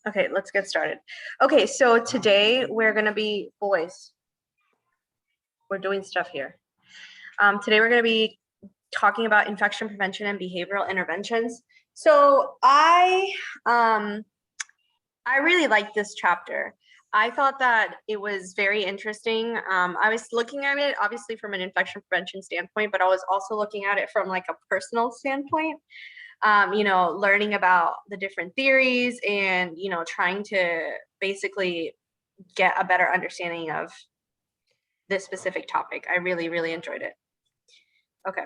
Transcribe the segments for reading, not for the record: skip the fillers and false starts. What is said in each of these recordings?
Okay, let's get started. Okay, so today we're going to be, boys, we're doing stuff here. Today we're going to be talking about infection prevention and behavioral interventions. So I really liked this chapter. I thought that it was very interesting. I was looking at it obviously from an infection prevention standpoint, but I was also looking at it from like a personal standpoint. Learning about the different theories and, trying to basically get a better understanding of this specific topic. I really, really enjoyed it. Okay.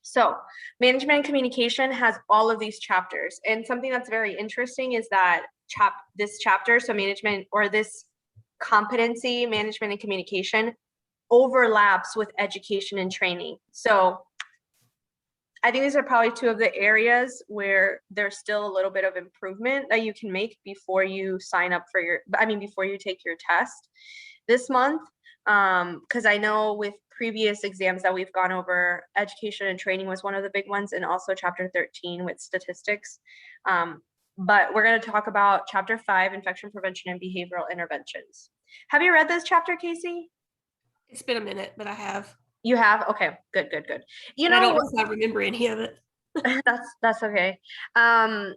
So management and communication has all of these chapters. And something that's very interesting is that this chapter, so management or this competency, management and communication, overlaps with education and training. So I think these are probably two of the areas where there's still a little bit of improvement that you can make before you sign up for before you take your test this month. Because I know with previous exams that we've gone over, education and training was one of the big ones, and also chapter 13 with statistics. But we're going to talk about chapter 5, infection prevention and behavioral interventions. Have you read this chapter, Casey? It's been a minute, but I have. You have? Okay, good. I don't know if I remember any of it. That's okay. When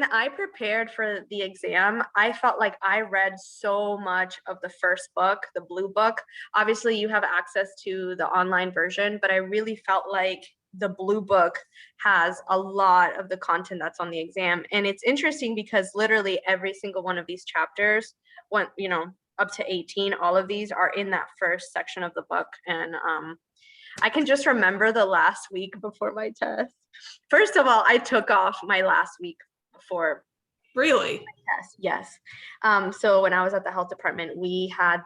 I prepared for the exam, I felt like I read so much of the first book, the blue book. Obviously, you have access to the online version, but I really felt like the blue book has a lot of the content that's on the exam. And it's interesting because literally every single one of these chapters went, up to 18, all of these are in that first section of the book. And I can just remember the last week before my test. First of all, I took off my last week before really my test. Yes. So when I was at the health department, we had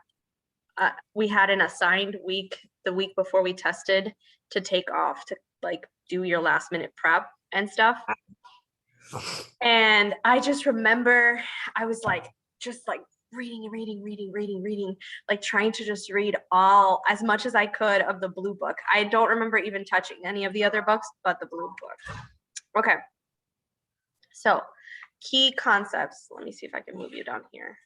an assigned week the week before we tested to take off to like do your last minute prep and stuff. And I just remember I was just reading, like trying to just read as much as I could of the blue book. I don't remember even touching any of the other books but the blue book. Okay. So key concepts. Let me see if I can move you down here.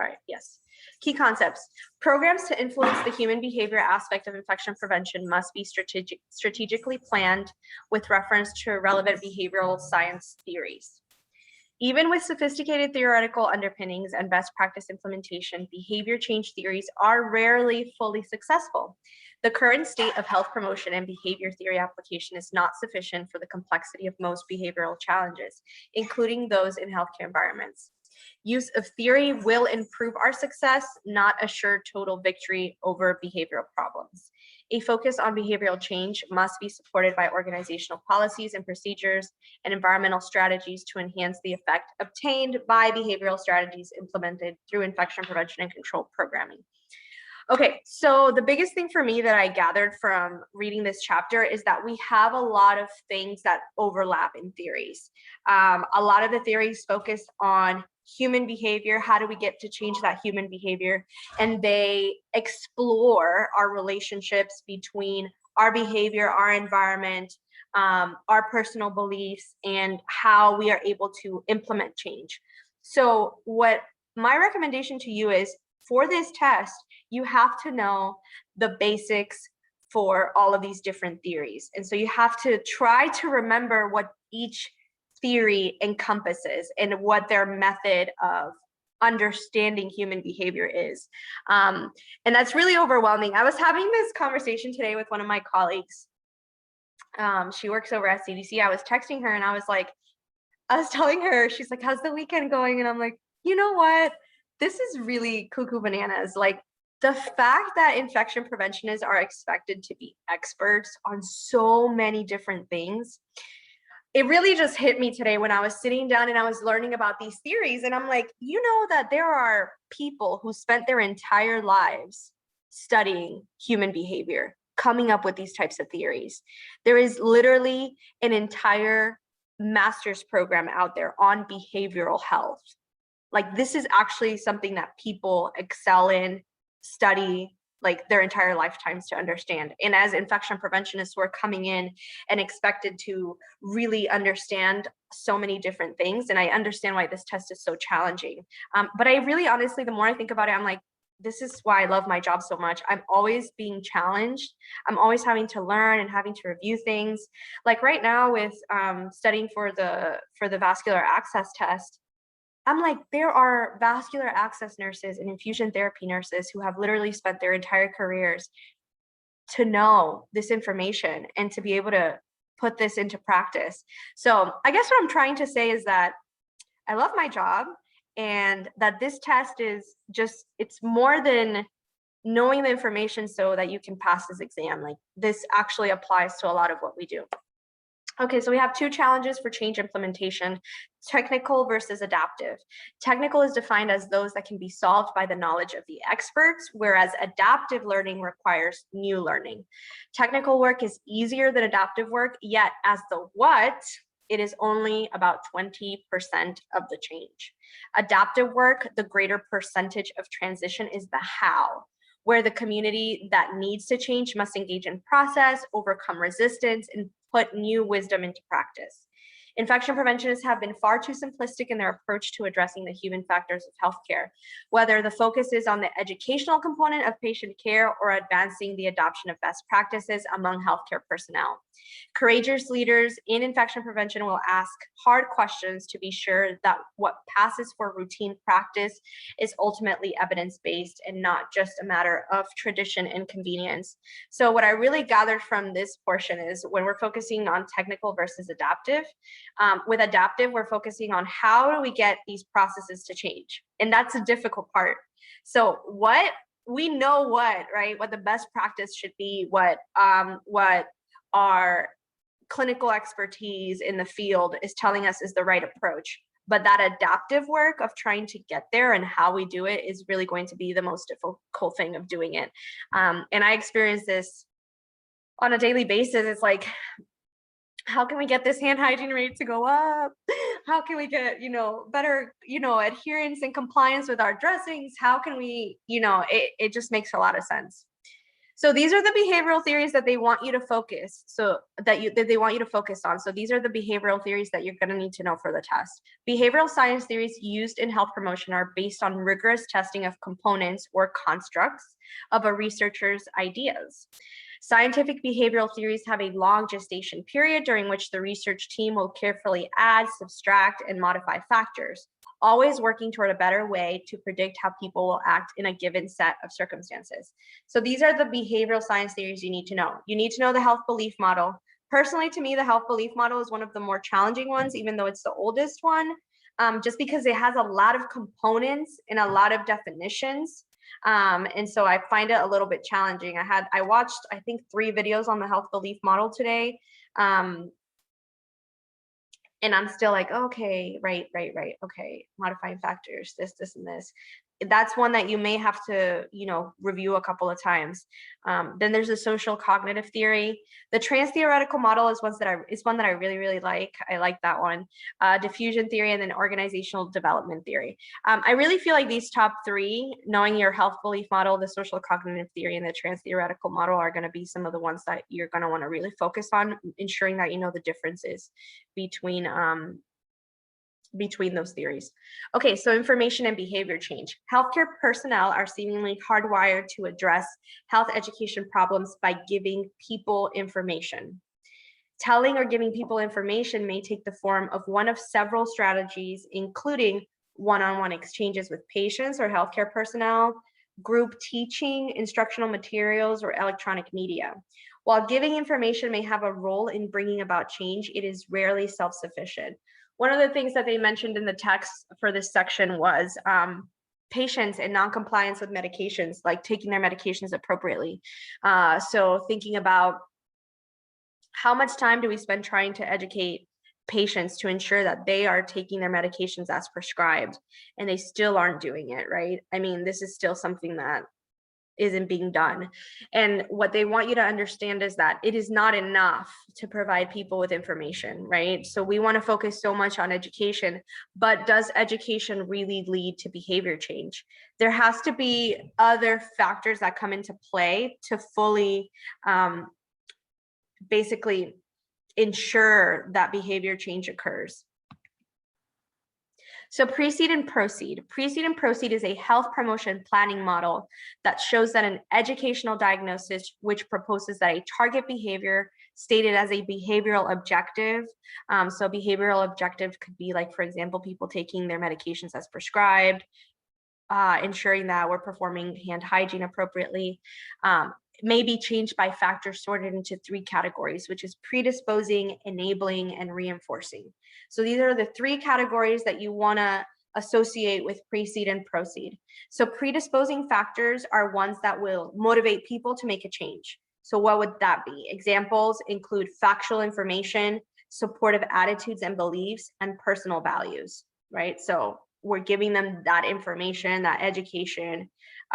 All right, yes. Key concepts. Programs to influence the human behavior aspect of infection prevention must be strategically planned with reference to relevant behavioral science theories. Even with sophisticated theoretical underpinnings and best practice implementation, behavior change theories are rarely fully successful. The current state of health promotion and behavior theory application is not sufficient for the complexity of most behavioral challenges, including those in healthcare environments. Use of theory will improve our success, not assure total victory over behavioral problems. A focus on behavioral change must be supported by organizational policies and procedures and environmental strategies to enhance the effect obtained by behavioral strategies implemented through infection prevention and control programming. Okay, so the biggest thing for me that I gathered from reading this chapter is that we have a lot of things that overlap in theories. A lot of the theories focus on human behavior. How do we get to change that human behavior? And they explore our relationships between our behavior, our environment, our personal beliefs, and how we are able to implement change. So what my recommendation to you is, for this test, you have to know the basics for all of these different theories. And so you have to try to remember what each theory encompasses and what their method of understanding human behavior is. And that's really overwhelming. I was having this conversation today with one of my colleagues. She works over at CDC. I was texting her and I was telling her, she's like, how's the weekend going? And I'm like, you know what? This is really cuckoo bananas. Like, the fact that infection preventionists are expected to be experts on so many different things, it really just hit me today when I was sitting down and I was learning about these theories. And I'm like, you know that there are people who spent their entire lives studying human behavior, coming up with these types of theories. There is literally an entire master's program out there on behavioral health. Like, this is actually something that people excel in, study, like their entire lifetimes to understand. And as infection preventionists, we're coming in and expected to really understand so many different things. And I understand why this test is so challenging. But I really, honestly, the more I think about it, I'm like, this is why I love my job so much. I'm always being challenged. I'm always having to learn and having to review things. Like right now with studying for the vascular access test, I'm like, there are vascular access nurses and infusion therapy nurses who have literally spent their entire careers to know this information and to be able to put this into practice. So I guess what I'm trying to say is that I love my job, and that this test is just, it's more than knowing the information so that you can pass this exam. Like, this actually applies to a lot of what we do. Okay, so we have two challenges for change implementation: technical versus adaptive. Technical is defined as those that can be solved by the knowledge of the experts, whereas adaptive learning requires new learning. Technical work is easier than adaptive work, yet as the what, it is only about 20% of the change. Adaptive work, the greater percentage of transition, is the how, where the community that needs to change must engage in process, overcome resistance, and put new wisdom into practice. Infection preventionists have been far too simplistic in their approach to addressing the human factors of healthcare, whether the focus is on the educational component of patient care or advancing the adoption of best practices among healthcare personnel. Courageous leaders in infection prevention will ask hard questions to be sure that what passes for routine practice is ultimately evidence-based and not just a matter of tradition and convenience. So what I really gathered from this portion is, when we're focusing on technical versus adaptive, with adaptive, we're focusing on how do we get these processes to change? And that's a difficult part. So what we know, right? What the best practice should be, what our clinical expertise in the field is telling us is the right approach. But that adaptive work of trying to get there and how we do it is really going to be the most difficult thing of doing it. And I experience this on a daily basis. It's like, how can we get this hand hygiene rate to go up? How can we get, better, adherence and compliance with our dressings? How can we, it just makes a lot of sense. So these are the behavioral theories that they want you to focus. That they want you to focus on. So these are the behavioral theories that you're going to need to know for the test. Behavioral science theories used in health promotion are based on rigorous testing of components or constructs of a researcher's ideas. Scientific behavioral theories have a long gestation period during which the research team will carefully add, subtract, and modify factors, always working toward a better way to predict how people will act in a given set of circumstances. So these are the behavioral science theories you need to know. You need to know the health belief model. Personally, to me, the health belief model is one of the more challenging ones, even though it's the oldest one, just because it has a lot of components and a lot of definitions. And so I find it a little bit challenging. I watched, I think, 3 videos on the health belief model today. And I'm still like, okay, right. Okay, modifying factors, this, and this. That's one that you may have to, review a couple of times. Then there's a social cognitive theory. The Transtheoretical Model is one that I really, really like. I like that one. Diffusion theory, and then organizational development theory. I really feel like these top 3, knowing your health belief model, the social cognitive theory, and the Transtheoretical Model, are going to be some of the ones that you're going to want to really focus on, ensuring that you know the differences between those theories. Okay, so information and behavior change. Healthcare personnel are seemingly hardwired to address health education problems by giving people information. Telling or giving people information may take the form of one of several strategies, including one-on-one exchanges with patients or healthcare personnel, group teaching, instructional materials, or electronic media. While giving information may have a role in bringing about change, it is rarely self-sufficient. One of the things that they mentioned in the text for this section was patients and non-compliance with medications, like taking their medications appropriately. So thinking about how much time do we spend trying to educate patients to ensure that they are taking their medications as prescribed, and they still aren't doing it, right? I mean, this is still something that isn't being done. And what they want you to understand is that it is not enough to provide people with information, right? So we want to focus so much on education, but does education really lead to behavior change? There has to be other factors that come into play to fully basically ensure that behavior change occurs. So precede and proceed. Precede and proceed is a health promotion planning model that shows that an educational diagnosis which proposes that a target behavior stated as a behavioral objective. So behavioral objective could be like, for example, people taking their medications as prescribed, ensuring that we're performing hand hygiene appropriately, may be changed by factors sorted into 3 categories, which is predisposing, enabling, and reinforcing. So these are the 3 categories that you want to associate with precede and proceed. So predisposing factors are ones that will motivate people to make a change. So what would that be? Examples include factual information, supportive attitudes and beliefs, and personal values, right? So we're giving them that information, that education,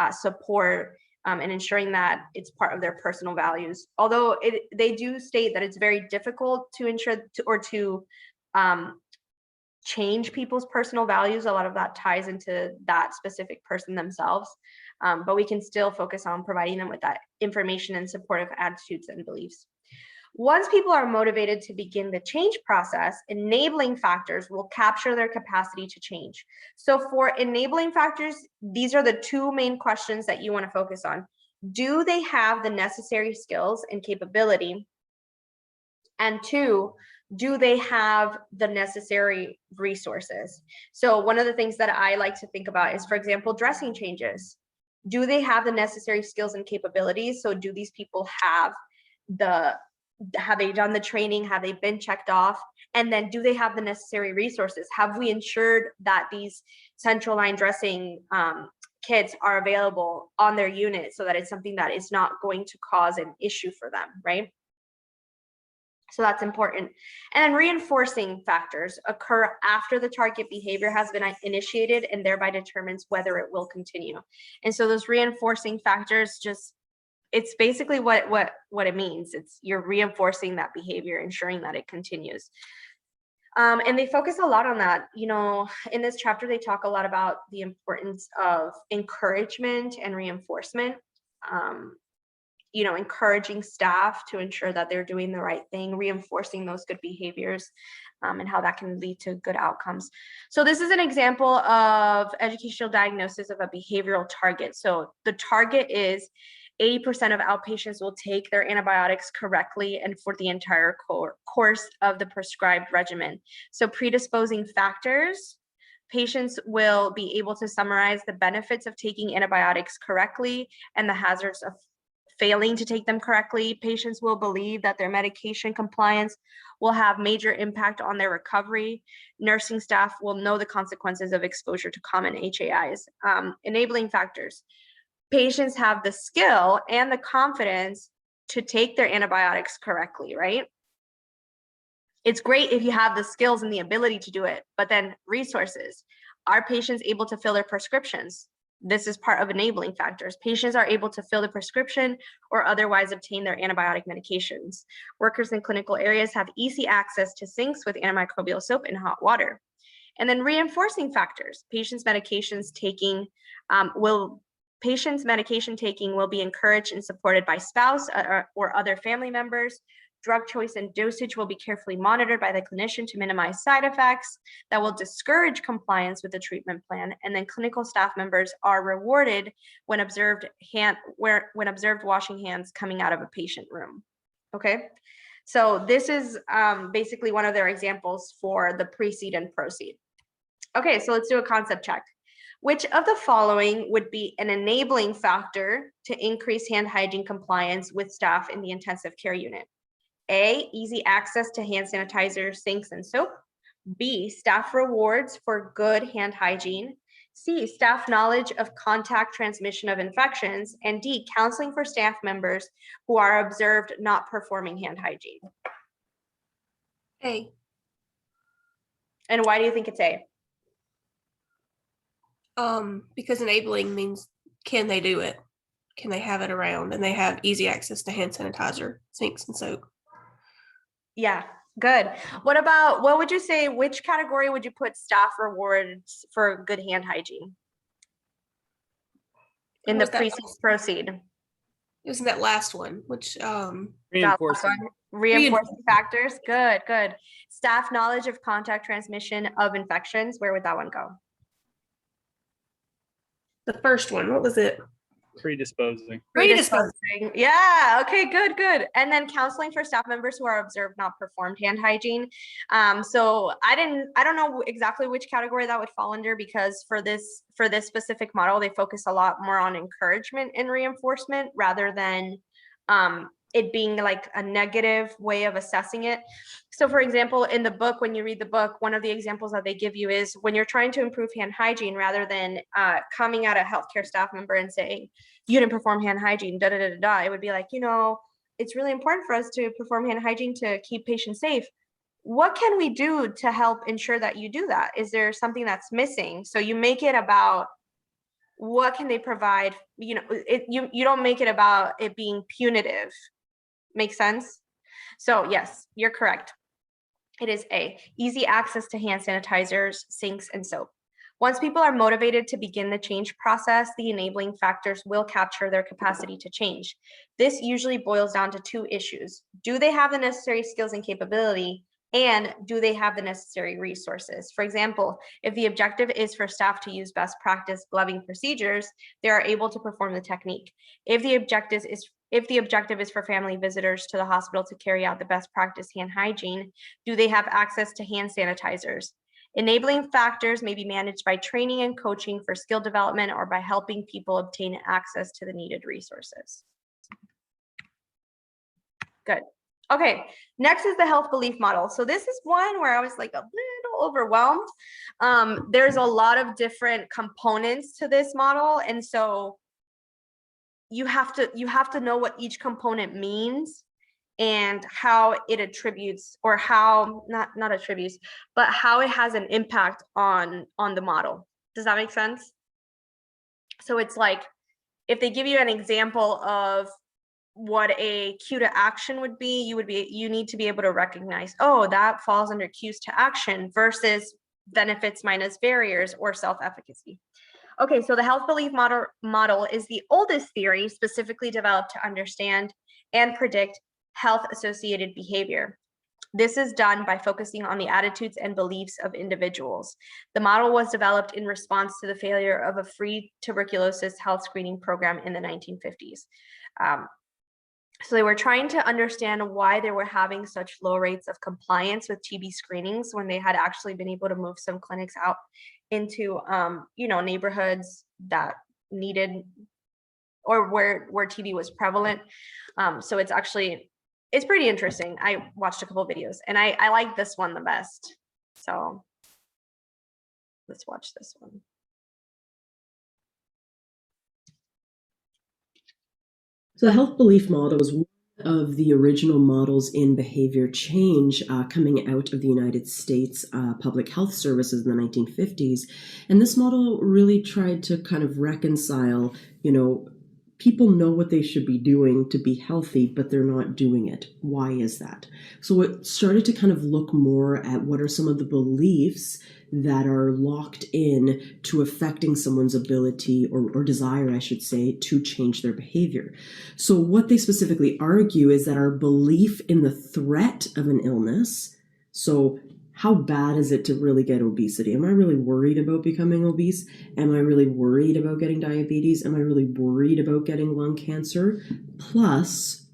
support, and ensuring that it's part of their personal values. Although they do state that it's very difficult to ensure to change people's personal values. A lot of that ties into that specific person themselves, but we can still focus on providing them with that information and supportive attitudes and beliefs. Once people are motivated to begin the change process, enabling factors will capture their capacity to change. So for enabling factors, these are the 2 main questions that you want to focus on. Do they have the necessary skills and capability? And 2, do they have the necessary resources? So one of the things that I like to think about is, for example, dressing changes. Do they have the necessary skills and capabilities? So do these people have they done the training? Have they been checked off? And then do they have the necessary resources? Have we ensured that these central line dressing kits are available on their unit so that it's something that is not going to cause an issue for them, right? So that's important. And then reinforcing factors occur after the target behavior has been initiated and thereby determines whether it will continue. And so those reinforcing factors it's basically what it means. It's you're reinforcing that behavior, ensuring that it continues. And they focus a lot on that. You know, in this chapter, they talk a lot about the importance of encouragement and reinforcement. You know, encouraging staff to ensure that they're doing the right thing, reinforcing those good behaviors, and how that can lead to good outcomes. So this is an example of educational diagnosis of a behavioral target. So the target is 80% of outpatients will take their antibiotics correctly and for the entire course of the prescribed regimen. So predisposing factors, patients will be able to summarize the benefits of taking antibiotics correctly and the hazards of failing to take them correctly. Patients will believe that their medication compliance will have major impact on their recovery. Nursing staff will know the consequences of exposure to common HAIs. Enabling factors. Patients have the skill and the confidence to take their antibiotics correctly, right? It's great if you have the skills and the ability to do it, but then resources. Are patients able to fill their prescriptions? This is part of enabling factors. Patients are able to fill the prescription or otherwise obtain their antibiotic medications. Workers in clinical areas have easy access to sinks with antimicrobial soap and hot water. And then reinforcing factors. Patients' medication taking will be encouraged and supported by spouse or other family members. Drug choice and dosage will be carefully monitored by the clinician to minimize side effects that will discourage compliance with the treatment plan. And then clinical staff members are rewarded when observed washing hands coming out of a patient room. Okay, so this is basically one of their examples for the precede and proceed. Okay, so let's do a concept check. Which of the following would be an enabling factor to increase hand hygiene compliance with staff in the intensive care unit? A, easy access to hand sanitizer, sinks, and soap. B, staff rewards for good hand hygiene. C, staff knowledge of contact transmission of infections. And D, counseling for staff members who are observed not performing hand hygiene. A. And why do you think it's A? Because enabling means, can they do it? can they have it around and they have easy access to hand sanitizer, sinks, and soap? Yeah, good. What would you say, which category would you put staff rewards for good hand hygiene? In the proceed. It was in that last one, which reinforcing factors. Good. Staff knowledge of contact transmission of infections. Where would that one go? The first one, what was it? Predisposing. Yeah. Okay, good. And then counseling for staff members who are observed not performed hand hygiene. So I don't know exactly which category that would fall under, because for this specific model, they focus a lot more on encouragement and reinforcement rather than it being like a negative way of assessing it. So for example, in the book, when you read the book, one of the examples that they give you is when you're trying to improve hand hygiene, rather than coming at a healthcare staff member and saying, you didn't perform hand hygiene, it would be like, it's really important for us to perform hand hygiene to keep patients safe. What can we do to help ensure that you do that? Is there something that's missing? So you make it about what can they provide? You don't make it about it being punitive. Make sense? So yes, you're correct. It is A, easy access to hand sanitizers, sinks, and soap. Once people are motivated to begin the change process, the enabling factors will capture their capacity to change. This usually boils down to two issues. Do they have the necessary skills and capability? And do they have the necessary resources? For example, if the objective is for staff to use best practice gloving procedures, they are able to perform the technique. If the objective is for family visitors to the hospital to carry out the best practice hand hygiene, do they have access to hand sanitizers? Enabling factors may be managed by training and coaching for skill development or by helping people obtain access to the needed resources. Good. Okay, next is the health belief model. So this is one where I was like a little overwhelmed. There's a lot of different components to this model, and so you have to know what each component means and how it attributes, or how not attributes, but how it has an impact on the model. Does that make sense? So it's like if they give you an example of what a cue to action would be, you need to be able to recognize, oh, that falls under cues to action versus benefits minus barriers or self-efficacy. Okay, so the health belief model is the oldest theory specifically developed to understand and predict health-associated behavior. This is done by focusing on the attitudes and beliefs of individuals. The model was developed in response to the failure of a free tuberculosis health screening program in the 1950s. So they were trying to understand why they were having such low rates of compliance with TB screenings when they had actually been able to move some clinics out into neighborhoods that needed, or where TB was prevalent. So it's pretty interesting. I watched a couple of videos and I like this one the best. So let's watch this one. So the health belief model was one of the original models in behavior change coming out of the United States Public Health Services in the 1950s. And this model really tried to kind of reconcile, people know what they should be doing to be healthy, but they're not doing it. Why is that? So it started to kind of look more at what are some of the beliefs that are locked in to affecting someone's ability or desire, I should say, to change their behavior. So what they specifically argue is that our belief in the threat of an illness, so how bad is it to really get obesity? Am I really worried about becoming obese? Am I really worried about getting diabetes? Am I really worried about getting lung cancer? Plus,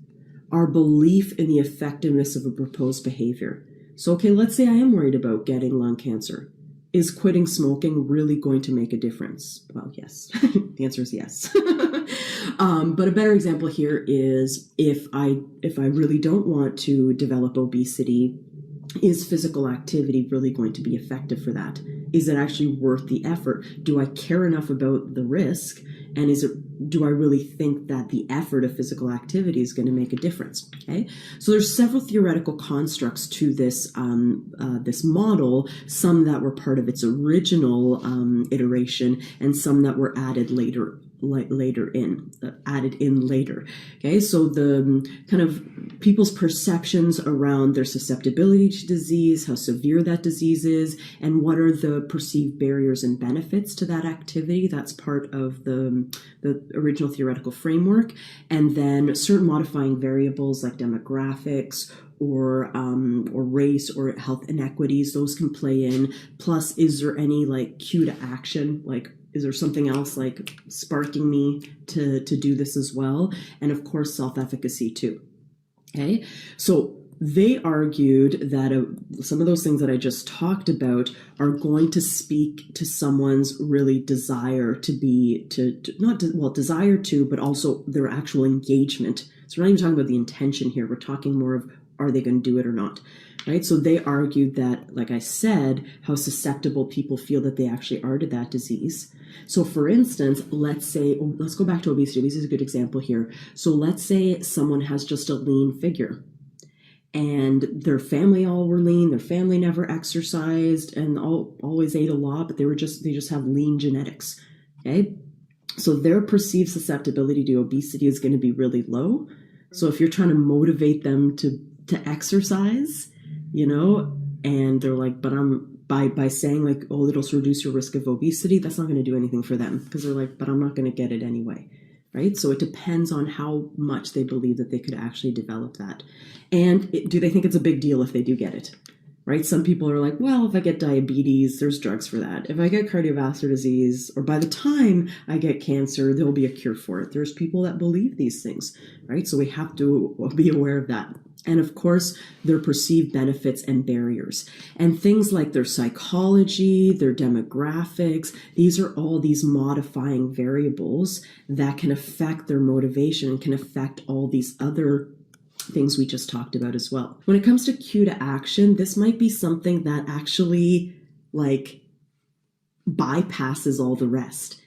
our belief in the effectiveness of a proposed behavior. So, okay, let's say I am worried about getting lung cancer. Is quitting smoking really going to make a difference? Well, yes. The answer is yes. But a better example here is if I really don't want to develop obesity, is physical activity really going to be effective for that? Is it actually worth the effort? Do I care enough about the risk? And do I really think that the effort of physical activity is going to make a difference? Okay, so there's several theoretical constructs to this this model, some that were part of its original iteration and some that were added later added in later. Okay, so the kind of people's perceptions around their susceptibility to disease, how severe that disease is, and what are the perceived barriers and benefits to that activity. That's part of the original theoretical framework. And then certain modifying variables like demographics or race or health inequities, those can play in. Plus, is there any like cue to action? Like, is there something else like sparking me to do this as well? And of course, self-efficacy too. Okay, so they argued that some of those things that I just talked about are going to speak to someone's really desire desire to, but also their actual engagement. So we're not even talking about the intention here. We're talking more of, are they going to do it or not? Right. So they argued that, like I said, how susceptible people feel that they actually are to that disease. So for instance, let's go back to obesity. Obesity is a good example here. So let's say someone has just a lean figure and their family all were lean, their family never exercised and always ate a lot, but they just have lean genetics. Okay. So their perceived susceptibility to obesity is going to be really low. So if you're trying to motivate them to exercise, and they're like, but by saying like, oh, it'll reduce your risk of obesity, that's not going to do anything for them because they're like, but I'm not going to get it anyway. Right. So it depends on how much they believe that they could actually develop that. And do they think it's a big deal if they do get it? Right. Some people are like, well, if I get diabetes, there's drugs for that. If I get cardiovascular disease, or by the time I get cancer, there'll be a cure for it. There's people that believe these things. Right. So we have to be aware of that. And of course, their perceived benefits and barriers. And things like their psychology, their demographics, these are all these modifying variables that can affect their motivation and can affect all these other things we just talked about as well. When it comes to cue to action, this might be something that actually like bypasses all the rest.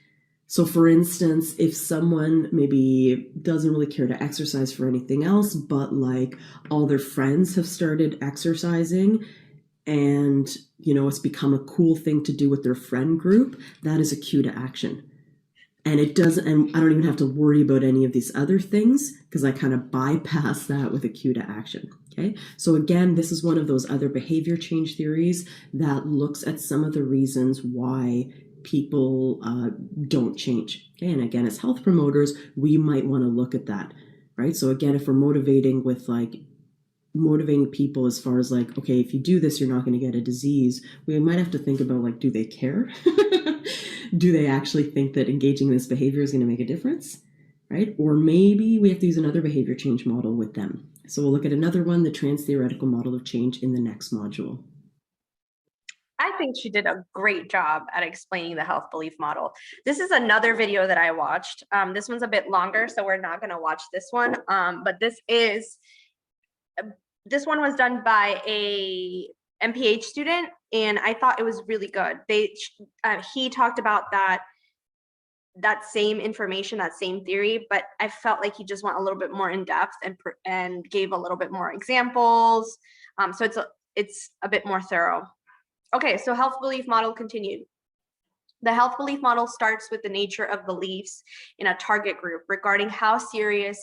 So for instance, if someone maybe doesn't really care to exercise for anything else, but like all their friends have started exercising and, it's become a cool thing to do with their friend group, that is a cue to action. And I don't even have to worry about any of these other things because I kind of bypass that with a cue to action. Okay. So again, this is one of those other behavior change theories that looks at some of the reasons why people don't change. Okay. And again, as health promoters, we might want to look at that. Right. So again, if we're motivating people as far as like, okay, if you do this, you're not going to get a disease, we might have to think about like, do they care? Do they actually think that engaging in this behavior is going to make a difference? Right? Or maybe we have to use another behavior change model with them. So we'll look at another one, the Transtheoretical Model of Change, in the next module. I think she did a great job at explaining the health belief model. This is another video that I watched. This one's a bit longer, so we're not going to watch this one. But this one was done by a MPH student, and I thought it was really good. He talked about that same information, that same theory, but I felt like he just went a little bit more in depth and gave a little bit more examples. So it's a bit more thorough. Okay, so health belief model continued. The health belief model starts with the nature of beliefs in a target group regarding how serious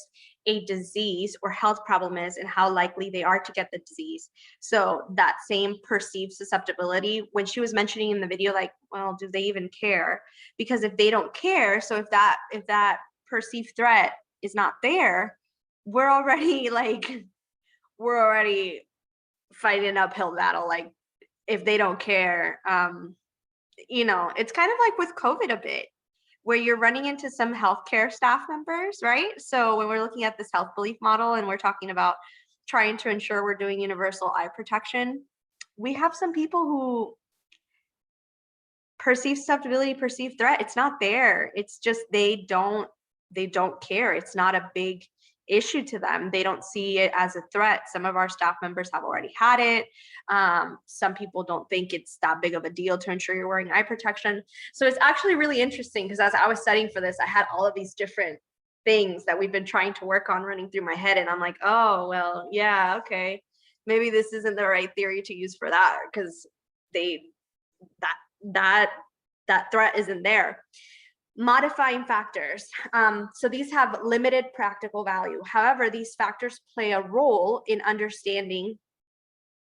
a disease or health problem is and how likely they are to get the disease. So that same perceived susceptibility, when she was mentioning in the video, like, well, do they even care? Because if they don't care, so if that perceived threat is not there, we're already fighting an uphill battle. Like, if they don't care, it's kind of like with COVID a bit, where you're running into some healthcare staff members, right? So when we're looking at this health belief model and we're talking about trying to ensure we're doing universal eye protection, we have some people who perceive susceptibility, perceive threat. It's not there. It's just they don't care. It's not a big issue to them. They don't see it as a threat. Some of our staff members have already had it. Some people don't think it's that big of a deal to ensure you're wearing eye protection. So it's actually really interesting because as I was studying for this, I had all of these different things that we've been trying to work on running through my head. And I'm like, oh, well, yeah, okay. Maybe this isn't the right theory to use for that because that threat isn't there. Modifying factors. So these have limited practical value. However, these factors play a role in understanding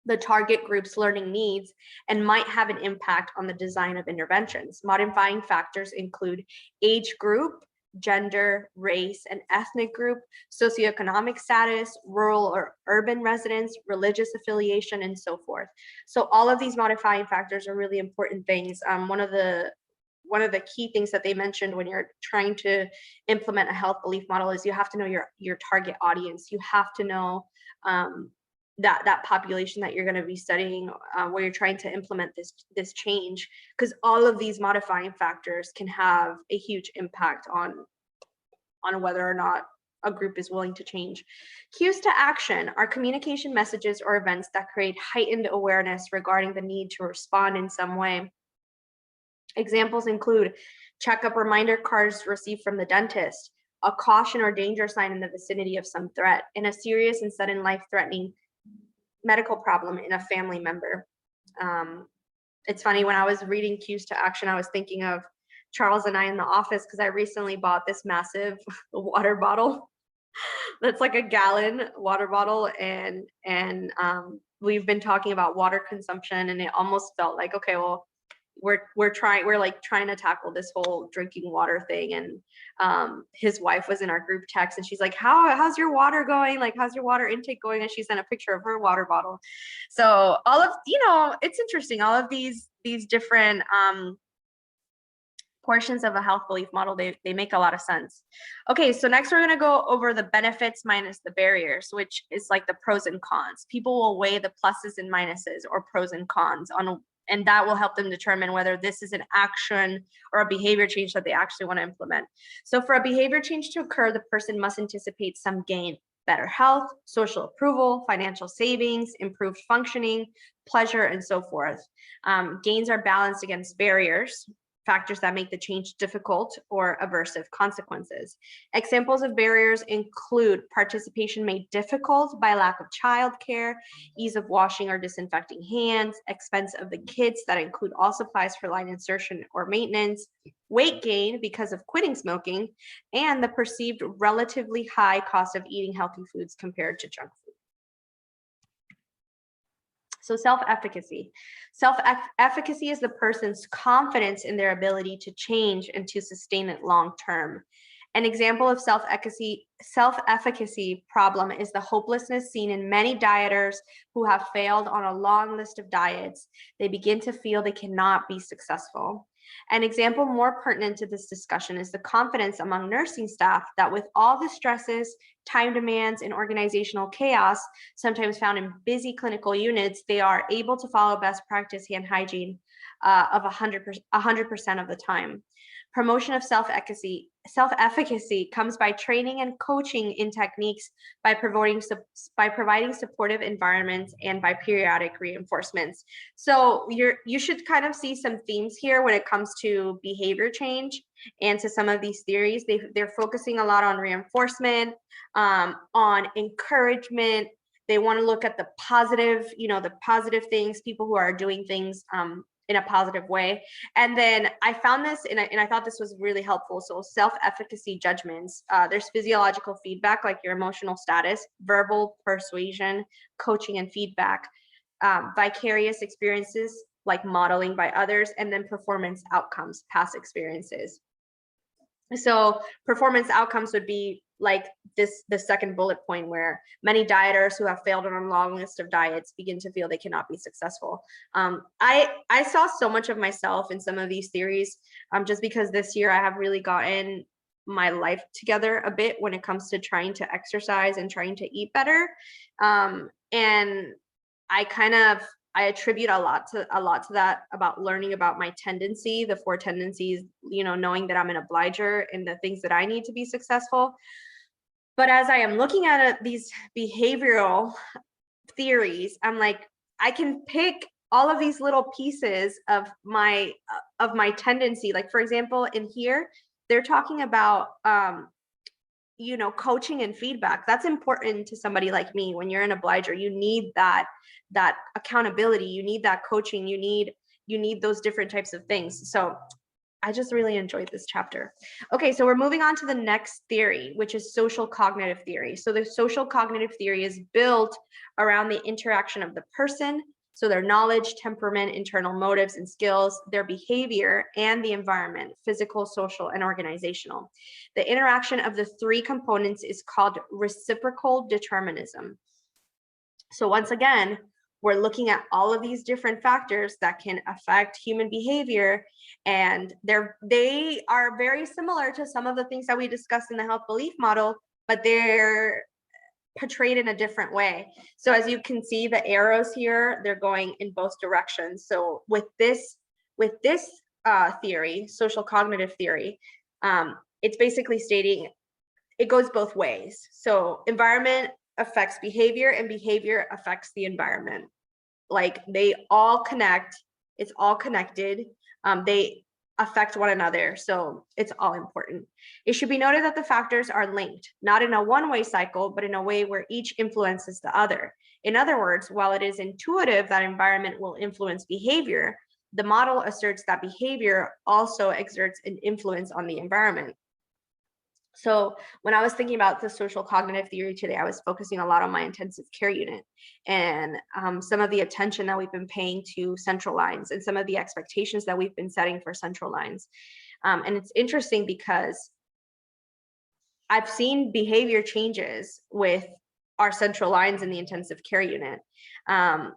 the target group's learning needs and might have an impact on the design of interventions. Modifying factors include age group, gender, race, and ethnic group, socioeconomic status, rural or urban residence, religious affiliation, and so forth. So all of these modifying factors are really important things. One of the key things that they mentioned when you're trying to implement a health belief model is you have to know your target audience. You have to know that population that you're going to be studying, where you're trying to implement this change, because all of these modifying factors can have a huge impact on whether or not a group is willing to change. Cues to action are communication messages or events that create heightened awareness regarding the need to respond in some way. Examples include checkup reminder cards received from the dentist, a caution or danger sign in the vicinity of some threat, and a serious and sudden life-threatening medical problem in a family member. It's funny, when I was reading cues to action, I was thinking of Charles and I in the office, because I recently bought this massive water bottle that's like a gallon water bottle, and we've been talking about water consumption, and it almost felt like, okay, well, we're trying to tackle this whole drinking water thing. And his wife was in our group text, and she's like, how's your water going? Like, how's your water intake going? And she sent a picture of her water bottle. So all of, it's interesting. All of these different portions of a health belief model, they make a lot of sense. Okay, so next we're going to go over the benefits minus the barriers, which is like the pros and cons. People will weigh the pluses and minuses, or pros and cons, and that will help them determine whether this is an action or a behavior change that they actually want to implement. So for a behavior change to occur, the person must anticipate some gain: better health, social approval, financial savings, improved functioning, pleasure, and so forth. Gains are balanced against barriers, factors that make the change difficult, or aversive consequences. Examples of barriers include participation made difficult by lack of childcare, ease of washing or disinfecting hands, expense of the kids that include all supplies for line insertion or maintenance, weight gain because of quitting smoking, and the perceived relatively high cost of eating healthy foods compared to junk food. So self-efficacy. Self-efficacy is the person's confidence in their ability to change and to sustain it long term. An example of self-efficacy problem is the hopelessness seen in many dieters who have failed on a long list of diets. They begin to feel they cannot be successful. An example more pertinent to this discussion is the confidence among nursing staff that with all the stresses, time demands, and organizational chaos sometimes found in busy clinical units, they are able to follow best practice hand hygiene of 100% of the time. Promotion of self-efficacy comes by training and coaching in techniques, by providing supportive environments, and by periodic reinforcements. So you should kind of see some themes here when it comes to behavior change and to some of these theories. They're focusing a lot on reinforcement, on encouragement. They want to look at the positive, the positive things, people who are doing things in a positive way. And then I found this and I thought this was really helpful. So self-efficacy judgments, there's physiological feedback like your emotional status, verbal persuasion, coaching and feedback, vicarious experiences like modeling by others, and then performance outcomes, past experiences. So performance outcomes would be like the second bullet point, where many dieters who have failed on a long list of diets begin to feel they cannot be successful. I saw so much of myself in some of these theories, just because this year I have really gotten my life together a bit when it comes to trying to exercise and trying to eat better. And I attribute a lot to that, about learning about my tendency, the 4 tendencies, knowing that I'm an obliger and the things that I need to be successful. But as I am looking at these behavioral theories, I'm like, I can pick all of these little pieces of my tendency. Like, for example, in here, they're talking about, coaching and feedback. That's important to somebody like me. When you're an obliger, you need that accountability, you need that coaching, you need those different types of things. So I just really enjoyed this chapter. Okay, so we're moving on to the next theory, which is social cognitive theory. So the social cognitive theory is built around the interaction of the person, so their knowledge, temperament, internal motives and skills, their behavior, and the environment, physical, social, and organizational. The interaction of the three components is called reciprocal determinism. So once again, we're looking at all of these different factors that can affect human behavior, and they are very similar to some of the things that we discussed in the health belief model, but they're portrayed in a different way. So as you can see, the arrows here, they're going in both directions. So with this theory, social cognitive theory, it's basically stating it goes both ways. So environment affects behavior and behavior affects the environment. Like they all connect, it's all connected. They affect one another, so it's all important. It should be noted that the factors are linked, not in a one-way cycle, but in a way where each influences the other. In other words, while it is intuitive that environment will influence behavior, the model asserts that behavior also exerts an influence on the environment. So when I was thinking about the social cognitive theory today, I was focusing a lot on my intensive care unit and some of the attention that we've been paying to central lines and some of the expectations that we've been setting for central lines. And it's interesting because I've seen behavior changes with our central lines in the intensive care unit. And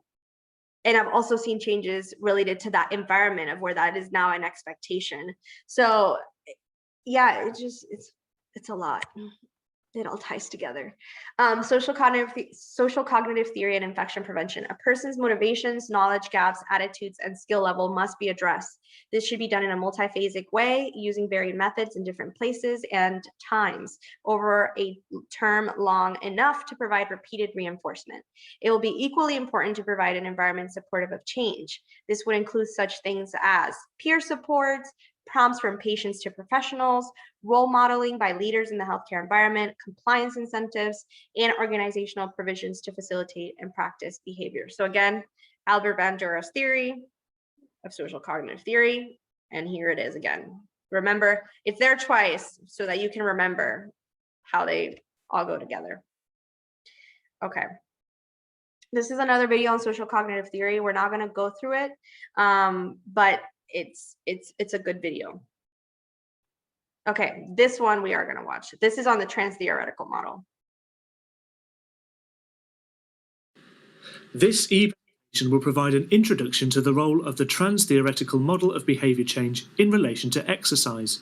I've also seen changes related to that environment of where that is now an expectation. So yeah, it's a lot. It all ties together. Social cognitive theory and infection prevention. A person's motivations, knowledge gaps, attitudes, and skill level must be addressed. This should be done in a multiphasic way, using varied methods in different places and times over a term long enough to provide repeated reinforcement. It will be equally important to provide an environment supportive of change. This would include such things as peer supports, prompts from patients to professionals, role modeling by leaders in the healthcare environment, compliance incentives, and organizational provisions to facilitate and practice behavior. So again, Albert Bandura's theory of social cognitive theory, and here it is again. Remember, it's there twice so that you can remember how they all go together. Okay. This is another video on social cognitive theory. We're not going to go through it, but it's a good video. Okay, this one we are going to watch. This is on the Transtheoretical Model. This evaluation will provide an introduction to the role of the Transtheoretical Model of behavior change in relation to exercise.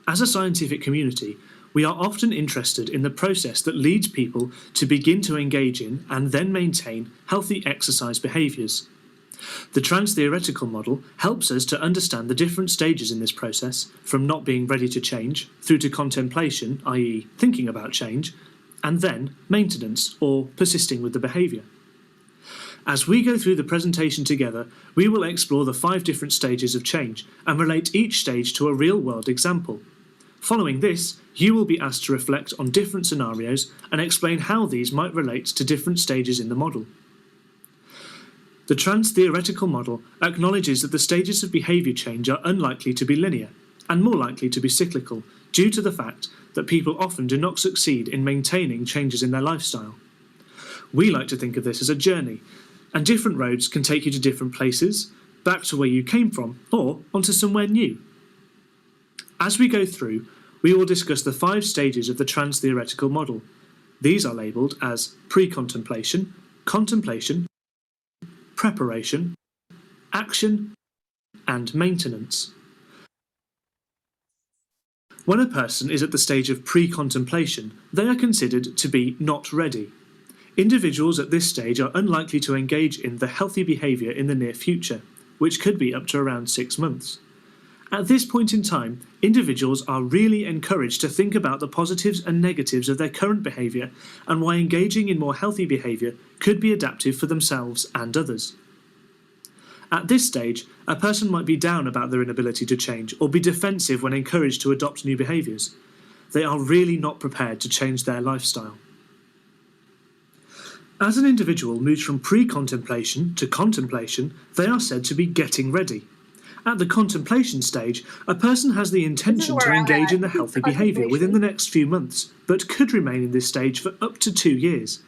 As a scientific community, we are often interested in the process that leads people to begin to engage in and then maintain healthy exercise behaviors. The Transtheoretical Model helps us to understand the different stages in this process, from not being ready to change, through to contemplation, i.e. thinking about change, and then maintenance, or persisting with the behaviour. As we go through the presentation together, we will explore the 5 different stages of change and relate each stage to a real-world example. Following this, you will be asked to reflect on different scenarios and explain how these might relate to different stages in the model. The Transtheoretical Model acknowledges that the stages of behaviour change are unlikely to be linear, and more likely to be cyclical, due to the fact that people often do not succeed in maintaining changes in their lifestyle. We like to think of this as a journey, and different roads can take you to different places, back to where you came from, or onto somewhere new. As we go through, we will discuss the 5 stages of the Transtheoretical Model. These are labelled as Pre-Contemplation, Contemplation, Preparation, Action, and Maintenance. When a person is at the stage of pre-contemplation, they are considered to be not ready. Individuals at this stage are unlikely to engage in the healthy behaviour in the near future, which could be up to around 6 months. At this point in time, individuals are really encouraged to think about the positives and negatives of their current behaviour and why engaging in more healthy behaviour could be adaptive for themselves and others. At this stage, a person might be down about their inability to change or be defensive when encouraged to adopt new behaviours. They are really not prepared to change their lifestyle. As an individual moves from pre-contemplation to contemplation, they are said to be getting ready. At the contemplation stage, a person has the intention to where I'm engage at. in the healthy behaviour within the next few months, but could remain in this stage for up to 2 years.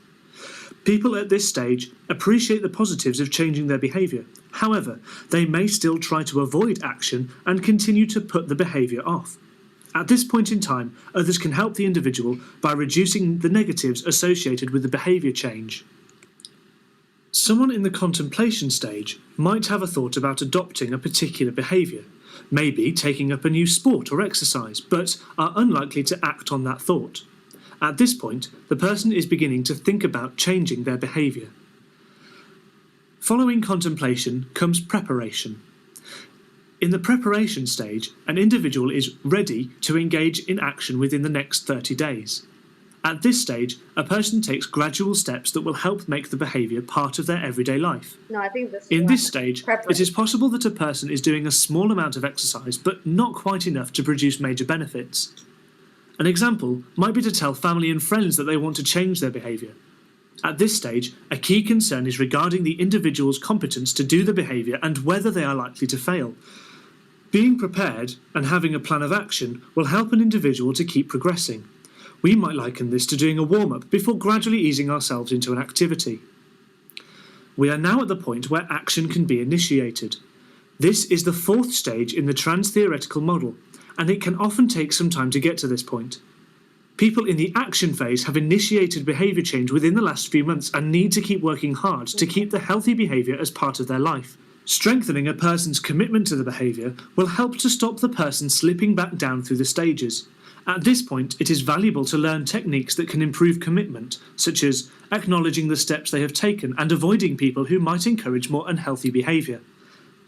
People at this stage appreciate the positives of changing their behaviour. However, they may still try to avoid action and continue to put the behaviour off. At this point in time, others can help the individual by reducing the negatives associated with the behaviour change. Someone in the contemplation stage might have a thought about adopting a particular behaviour, maybe taking up a new sport or exercise, but are unlikely to act on that thought. At this point, the person is beginning to think about changing their behaviour. Following contemplation comes preparation. In the preparation stage, an individual is ready to engage in action within the next 30 days. At this stage, a person takes gradual steps that will help make the behaviour part of their everyday life. No, I think this. In this stage, it is possible that a person is doing a small amount of exercise, but not quite enough to produce major benefits. An example might be to tell family and friends that they want to change their behaviour. At this stage, a key concern is regarding the individual's competence to do the behaviour and whether they are likely to fail. Being prepared and having a plan of action will help an individual to keep progressing. We might liken this to doing a warm-up before gradually easing ourselves into an activity. We are now at the point where action can be initiated. This is the 4th stage in the Transtheoretical Model, and it can often take some time to get to this point. People in the action phase have initiated behaviour change within the last few months and need to keep working hard to keep the healthy behaviour as part of their life. Strengthening a person's commitment to the behaviour will help to stop the person slipping back down through the stages. At this point, it is valuable to learn techniques that can improve commitment, such as acknowledging the steps they have taken and avoiding people who might encourage more unhealthy behaviour.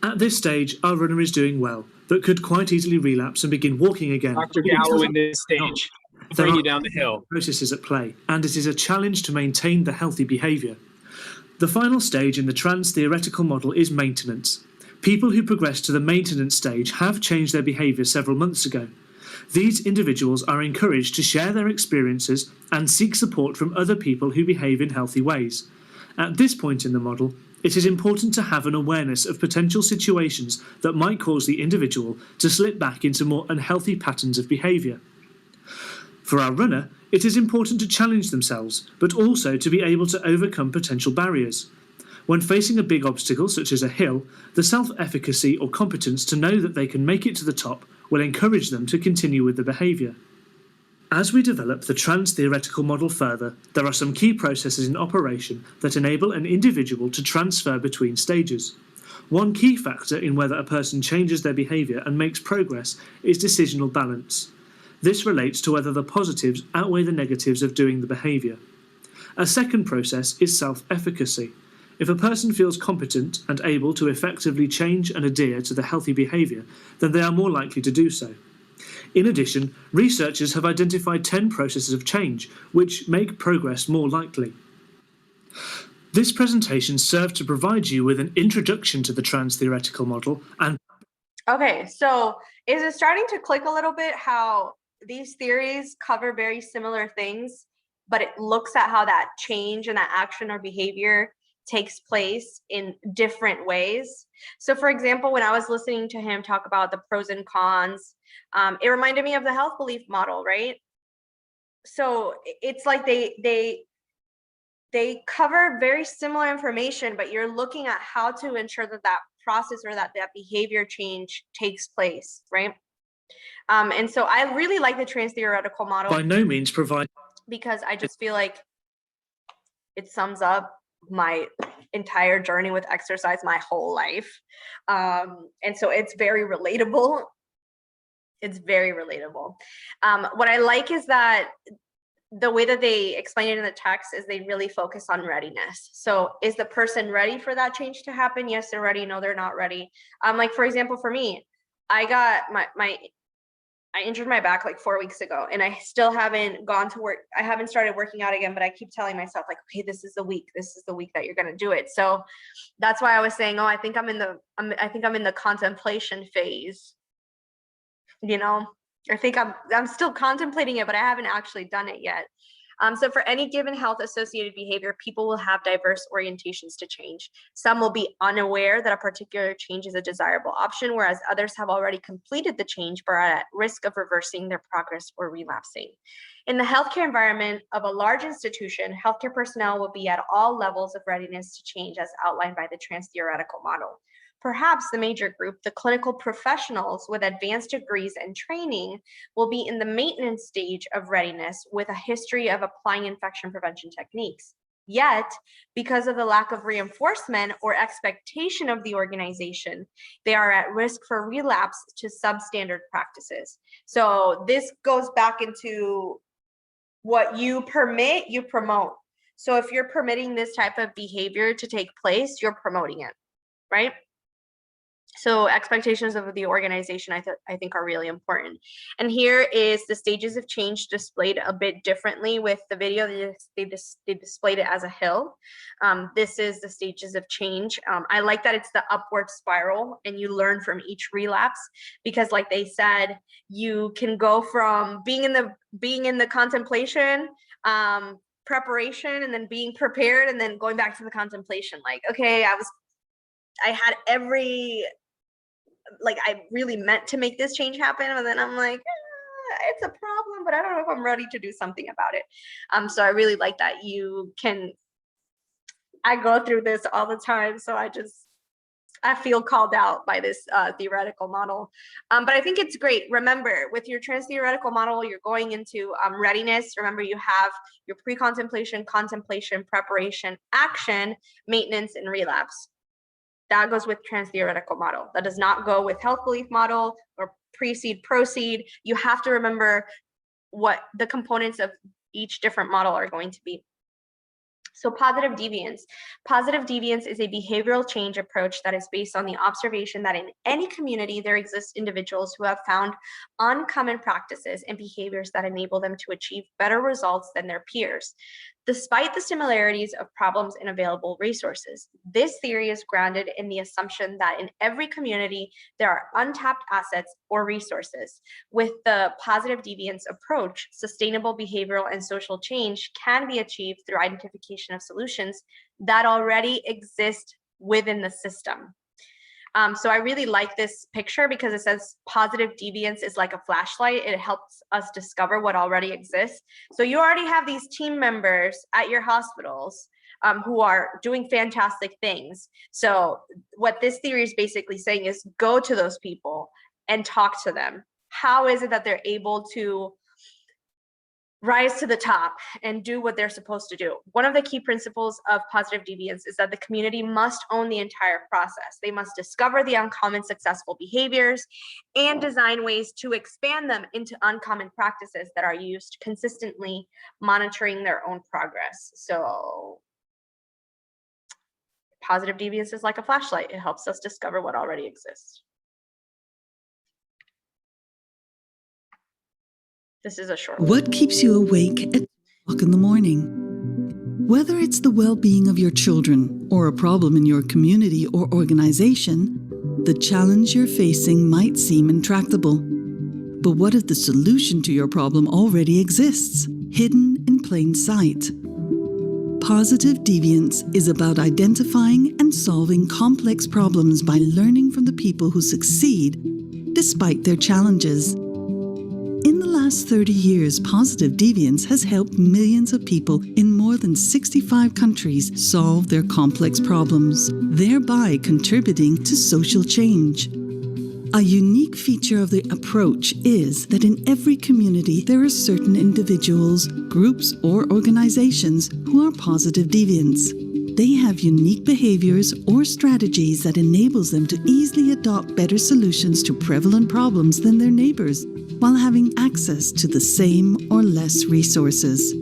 At this stage, our runner is doing well, but could quite easily relapse and begin walking again. Dr. Gallo in this stage, bring you down the hill. Processes at play, and it is a challenge to maintain the healthy behaviour. The final stage in the Transtheoretical Model is maintenance. People who progress to the maintenance stage have changed their behaviour several months ago. These individuals are encouraged to share their experiences and seek support from other people who behave in healthy ways. At this point in the model, it is important to have an awareness of potential situations that might cause the individual to slip back into more unhealthy patterns of behaviour. For our runner, it is important to challenge themselves, but also to be able to overcome potential barriers. When facing a big obstacle, such as a hill, the self-efficacy or competence to know that they can make it to the top will encourage them to continue with the behaviour. As we develop the Transtheoretical Model further, there are some key processes in operation that enable an individual to transfer between stages. One key factor in whether a person changes their behaviour and makes progress is decisional balance. This relates to whether the positives outweigh the negatives of doing the behaviour. A second process is self-efficacy. If a person feels competent and able to effectively change and adhere to the healthy behaviour, then they are more likely to do so. In addition, researchers have identified 10 processes of change, which make progress more likely. This presentation served to provide you with an introduction to the Transtheoretical Model and... Okay, so is it starting to click a little bit how these theories cover very similar things, but it looks at how that change and that action or behavior takes place in different ways? So for example, when I was listening to him talk about the pros and cons, it reminded me of the health belief model, right? So it's like they cover very similar information, but you're looking at how to ensure that that process or that behavior change takes place, right? And so I really like the Transtheoretical Model. by no means provide... Because I just feel like it sums up my entire journey with exercise my whole life. And so it's very relatable. It's very relatable. What I like is that the way that they explain it in the text is they really focus on readiness. So is the person ready for that change to happen? Yes, they're ready. No, they're not ready. Like for example, for me, I got I injured my back like 4 weeks ago, and I still haven't gone to work. I haven't started working out again, but I keep telling myself like, okay, this is the week. This is the week that you're going to do it. So that's why I was saying, oh, I think I'm in the contemplation phase. You know, I think I'm still contemplating it, but I haven't actually done it yet. So for any given health-associated behavior, people will have diverse orientations to change. Some will be unaware that a particular change is a desirable option, whereas others have already completed the change but are at risk of reversing their progress or relapsing. In the healthcare environment of a large institution, healthcare personnel will be at all levels of readiness to change as outlined by the Transtheoretical Model. Perhaps the major group, the clinical professionals with advanced degrees and training, will be in the maintenance stage of readiness with a history of applying infection prevention techniques. Yet, because of the lack of reinforcement or expectation of the organization, they are at risk for relapse to substandard practices. So this goes back into what you permit, you promote. So if you're permitting this type of behavior to take place, you're promoting it, right? So expectations of the organization, I think are really important. And here is the stages of change displayed a bit differently with the video. They displayed it as a hill. This is the stages of change. I like that it's the upward spiral and you learn from each relapse, because like they said, you can go from being in the contemplation, preparation, and then being prepared, and then going back to the contemplation. Like, okay, I had I really meant to make this change happen, and then I'm like, it's a problem, but I don't know if I'm ready to do something about it. So I really like that I go through this all the time, so I feel called out by this theoretical model. But I think it's great. Remember, with your transtheoretical model, you're going into readiness. Remember, you have your pre-contemplation, contemplation, preparation, action, maintenance, and relapse. That goes with transtheoretical model. That does not go with health belief model or precede, proceed. You have to remember what the components of each different model are going to be. So positive deviance. Positive deviance is a behavioral change approach that is based on the observation that in any community, there exist individuals who have found uncommon practices and behaviors that enable them to achieve better results than their peers, despite the similarities of problems and available resources. This theory is grounded in the assumption that in every community, there are untapped assets or resources. With the positive deviance approach, sustainable behavioral and social change can be achieved through identification of solutions that already exist within the system. So I really like this picture because it says positive deviance is like a flashlight. It helps us discover what already exists. So you already have these team members at your hospitals who are doing fantastic things. So what this theory is basically saying is go to those people and talk to them. How is it that they're able to rise to the top and do what they're supposed to do? One of the key principles of positive deviance is that the community must own the entire process. They must discover the uncommon successful behaviors and design ways to expand them into uncommon practices that are used consistently, monitoring their own progress. So positive deviance is like a flashlight. It helps us discover what already exists. This is a short one. What keeps you awake at 2 o'clock in the morning? Whether it's the well-being of your children or a problem in your community or organization, the challenge you're facing might seem intractable. But what if the solution to your problem already exists, hidden in plain sight? Positive deviance is about identifying and solving complex problems by learning from the people who succeed despite their challenges. In the last 30 years, positive deviance has helped millions of people in more than 65 countries solve their complex problems, thereby contributing to social change. A unique feature of the approach is that in every community there are certain individuals, groups, or organizations who are positive deviants. They have unique behaviors or strategies that enables them to easily adopt better solutions to prevalent problems than their neighbors, while having access to the same or less resources.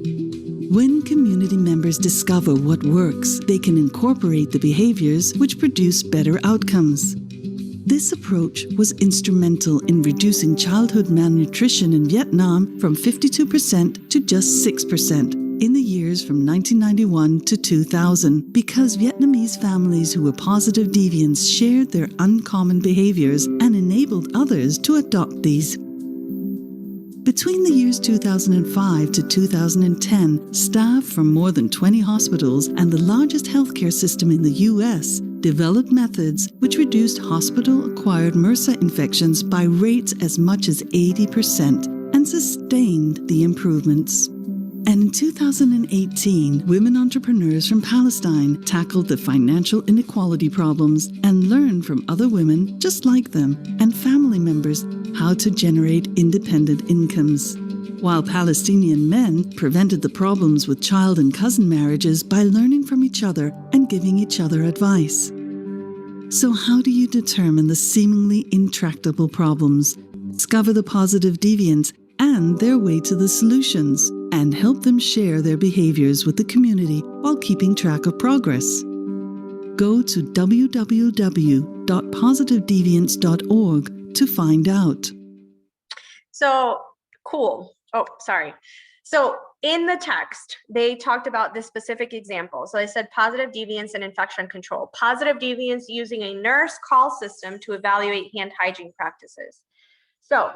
When community members discover what works, they can incorporate the behaviors which produce better outcomes. This approach was instrumental in reducing childhood malnutrition in Vietnam from 52% to just 6% in the years from 1991 to 2000, because Vietnamese families who were positive deviants shared their uncommon behaviors and enabled others to adopt these. Between the years 2005 to 2010, staff from more than 20 hospitals and the largest healthcare system in the U.S. developed methods which reduced hospital-acquired MRSA infections by rates as much as 80% and sustained the improvements. And in 2018, women entrepreneurs from Palestine tackled the financial inequality problems and learned from other women just like them and family members how to generate independent incomes, while Palestinian men prevented the problems with child and cousin marriages by learning from each other and giving each other advice. So how do you determine the seemingly intractable problems, discover the positive deviants and their way to the solutions, and help them share their behaviors with the community while keeping track of progress? Go to www.positivedeviance.org to find out. So cool. Oh, sorry. So in the text, they talked about this specific example. So they said positive deviance and infection control. Positive deviance using a nurse call system to evaluate hand hygiene practices. So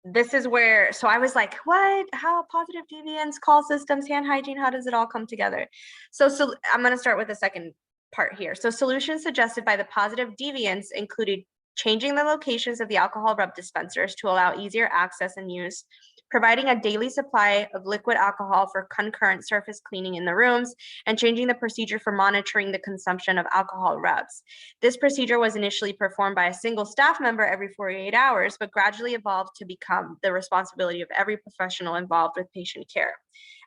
this is where, so I was like, what? How positive deviance, call systems, hand hygiene, how does it all come together? So I'm going to start with the second part here. So solutions suggested by the positive deviance included changing the locations of the alcohol rub dispensers to allow easier access and use, providing a daily supply of liquid alcohol for concurrent surface cleaning in the rooms, and changing the procedure for monitoring the consumption of alcohol rubs. This procedure was initially performed by a single staff member every 48 hours, but gradually evolved to become the responsibility of every professional involved with patient care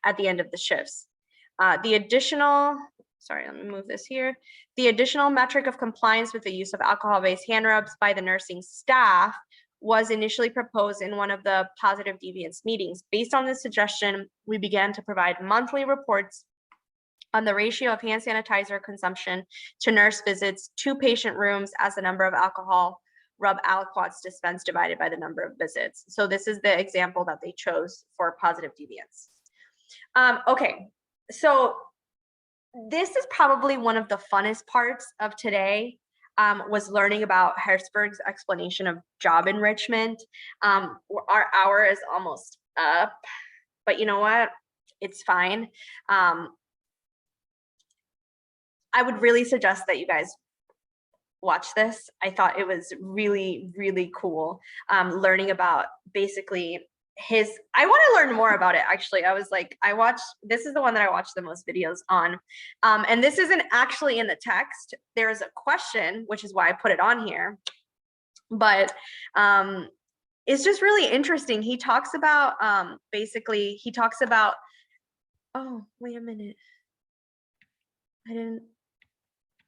at the end of the shifts. Sorry, let me move this here. The additional metric of compliance with the use of alcohol-based hand rubs by the nursing staff was initially proposed in one of the positive deviance meetings. Based on this suggestion, we began to provide monthly reports on the ratio of hand sanitizer consumption to nurse visits to patient rooms as the number of alcohol rub aliquots dispensed divided by the number of visits. So this is the example that they chose for positive deviance. Okay, so this is probably one of the funnest parts of today, was learning about Herzberg's explanation of job enrichment. Our hour is almost up, but you know what? It's fine. I would really suggest that you guys watch this. I thought it was really, really cool, learning about basically I want to learn more about it. Actually, I was like, this is the one that I watched the most videos on. And this isn't actually in the text. There's a question, which is why I put it on here. But it's just really interesting. He talks about, oh, wait a minute.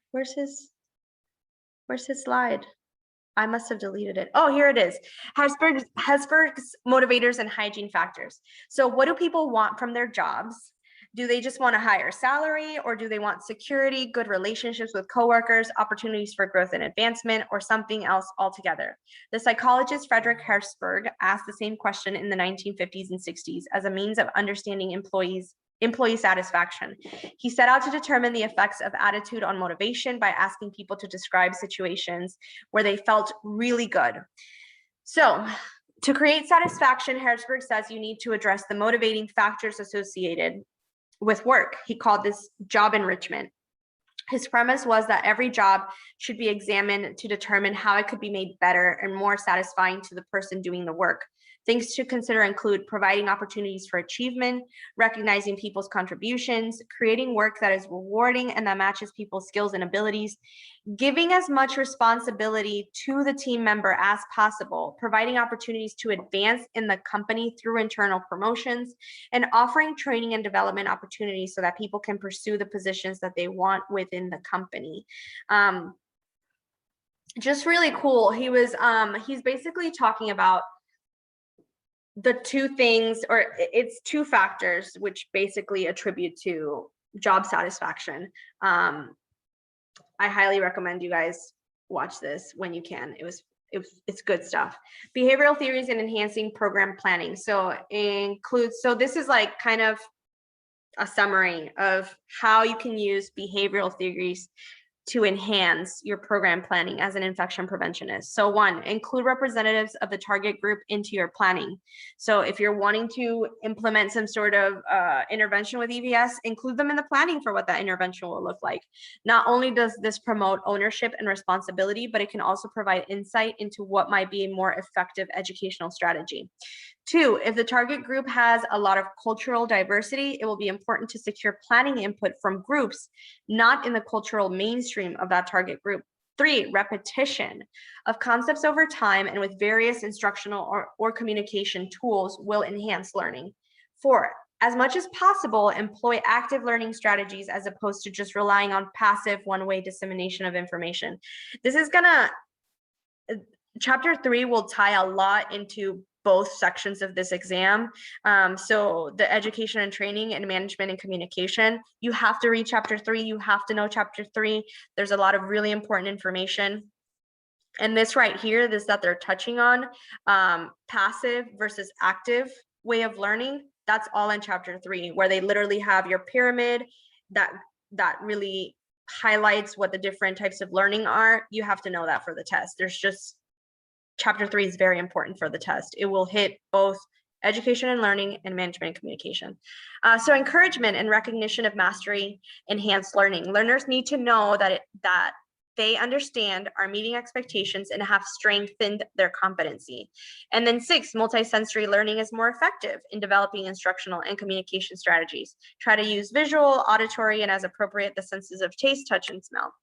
Where's his slide? I must have deleted it. Oh, here it is. Hezberg's Motivators and Hygiene Factors. So what do people want from their jobs? Do they just want a higher salary, or do they want security, good relationships with coworkers, opportunities for growth and advancement, or something else altogether? The psychologist Frederick Herzberg asked the same question in the 1950s and 60s as a means of understanding employee satisfaction. He set out to determine the effects of attitude on motivation by asking people to describe situations where they felt really good. So to create satisfaction, Harrisburg says you need to address the motivating factors associated with work. He called this job enrichment. His premise was that every job should be examined to determine how it could be made better and more satisfying to the person doing the work. Things to consider include providing opportunities for achievement, recognizing people's contributions, creating work that is rewarding and that matches people's skills and abilities, giving as much responsibility to the team member as possible, providing opportunities to advance in the company through internal promotions, and offering training and development opportunities so that people can pursue the positions that they want within the company. Just really cool. He's basically talking about the two things, or it's two factors which basically attribute to job satisfaction. I highly recommend you guys watch this when you can. It's good stuff. Behavioral theories and enhancing program planning. So this is like kind of a summary of how you can use behavioral theories to enhance your program planning as an infection preventionist. So 1, include representatives of the target group into your planning. So if you're wanting to implement some sort of intervention with EVS, include them in the planning for what that intervention will look like. Not only does this promote ownership and responsibility, but it can also provide insight into what might be a more effective educational strategy. 2, if the target group has a lot of cultural diversity, it will be important to secure planning input from groups not in the cultural mainstream of that target group. 3, repetition of concepts over time and with various instructional or communication tools will enhance learning. 4, as much as possible, employ active learning strategies as opposed to just relying on passive one-way dissemination of information. This is chapter 3 will tie a lot into both sections of this exam. So the education and training and management and communication, you have to read chapter 3. You have to know chapter 3. There's a lot of really important information. And this right here, this that they're touching on, passive versus active way of learning, that's all in chapter 3, where they literally have your pyramid that really highlights what the different types of learning are. You have to know that for the test. Chapter 3 is very important for the test. It will hit both education and learning and management and communication. So encouragement and recognition of mastery enhanced learning. Learners need to know that they understand, are meeting expectations, and have strengthened their competency. And then 6, multisensory learning is more effective in developing instructional and communication strategies. Try to use visual, auditory, and as appropriate, the senses of taste, touch, and smell.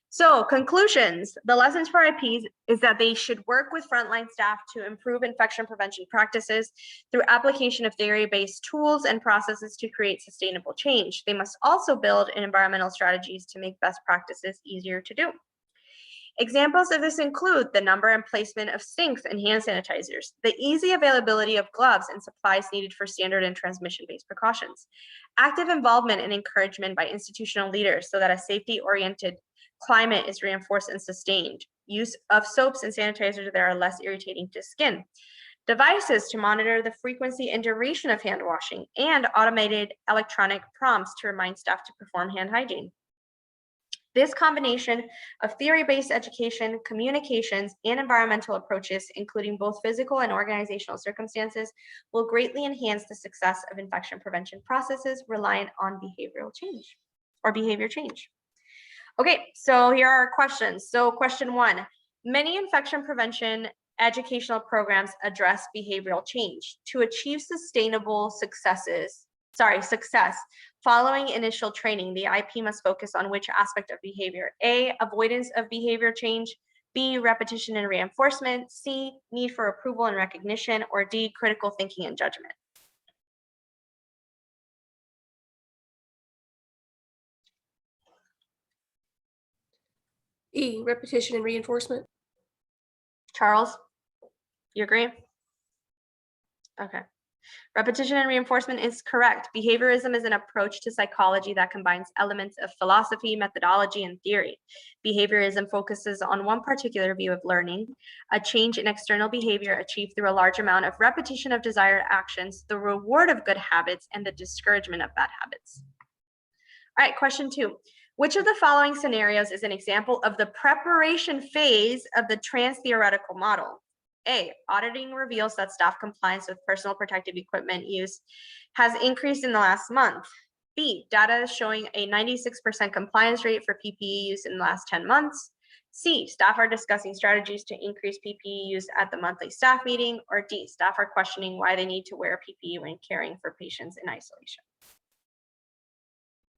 So conclusions, the lessons for IPs is that they should work with frontline staff to improve infection prevention practices through application of theory-based tools and processes to create sustainable change. They must also build environmental strategies to make best practices easier to do. Examples of this include the number and placement of sinks and hand sanitizers, the easy availability of gloves and supplies needed for standard and transmission-based precautions, active involvement and encouragement by institutional leaders so that a safety-oriented climate is reinforced and sustained, use of soaps and sanitizers that are less irritating to skin, devices to monitor the frequency and duration of hand washing, and automated electronic prompts to remind staff to perform hand hygiene. This combination of theory-based education, communications, and environmental approaches, including both physical and organizational circumstances, will greatly enhance the success of infection prevention processes reliant on behavioral change or behavior change. Okay, so here are our questions. So question 1, many infection prevention educational programs address behavioral change. To achieve sustainable success following initial training, the IP must focus on which aspect of behavior? A, avoidance of behavior change, B, repetition and reinforcement, C, need for approval and recognition, or D, critical thinking and judgment. E, repetition and reinforcement. Charles, you agree? Okay. Repetition and reinforcement is correct. Behaviorism is an approach to psychology that combines elements of philosophy, methodology, and theory. Behaviorism focuses on one particular view of learning, a change in external behavior achieved through a large amount of repetition of desired actions, the reward of good habits, and the discouragement of bad habits. All right, question 2. Which of the following scenarios is an example of the preparation phase of the Transtheoretical Model? A, auditing reveals that staff compliance with personal protective equipment use has increased in the last month. B, data is showing a 96% compliance rate for PPE use in the last 10 months. C, staff are discussing strategies to increase PPE use at the monthly staff meeting. Or D, staff are questioning why they need to wear PPE when caring for patients in isolation.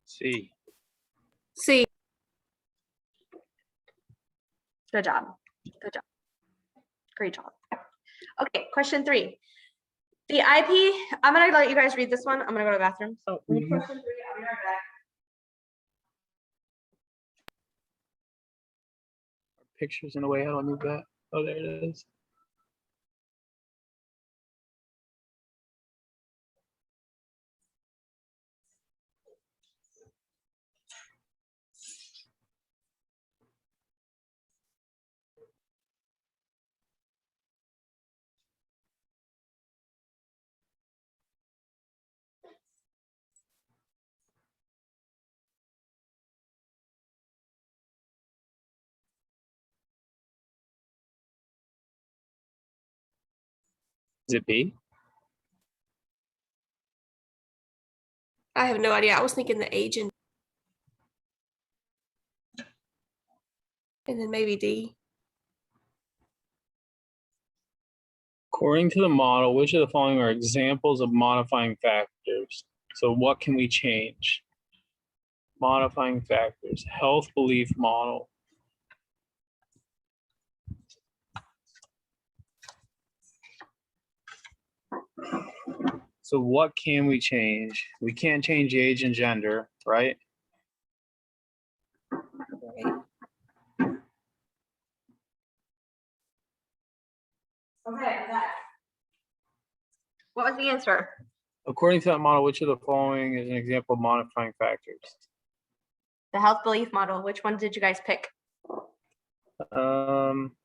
C. C. Good job. Good job. Great job. Okay, question 3. The IP, I'm gonna let you guys read this one. I'm gonna go to the bathroom. So read question 3, I'll be right back. Pictures in the way. How do I move that? Oh, there it is. Is it B? I have no idea. I was thinking the age and then maybe D. According to the model, which of the following are examples of modifying factors? So what can we change? Modifying factors, health belief model. So what can we change? We can't change age and gender, right? Okay, what was the answer? According to that model, which of the following is an example of modifying factors? The health belief model. Which one did you guys pick?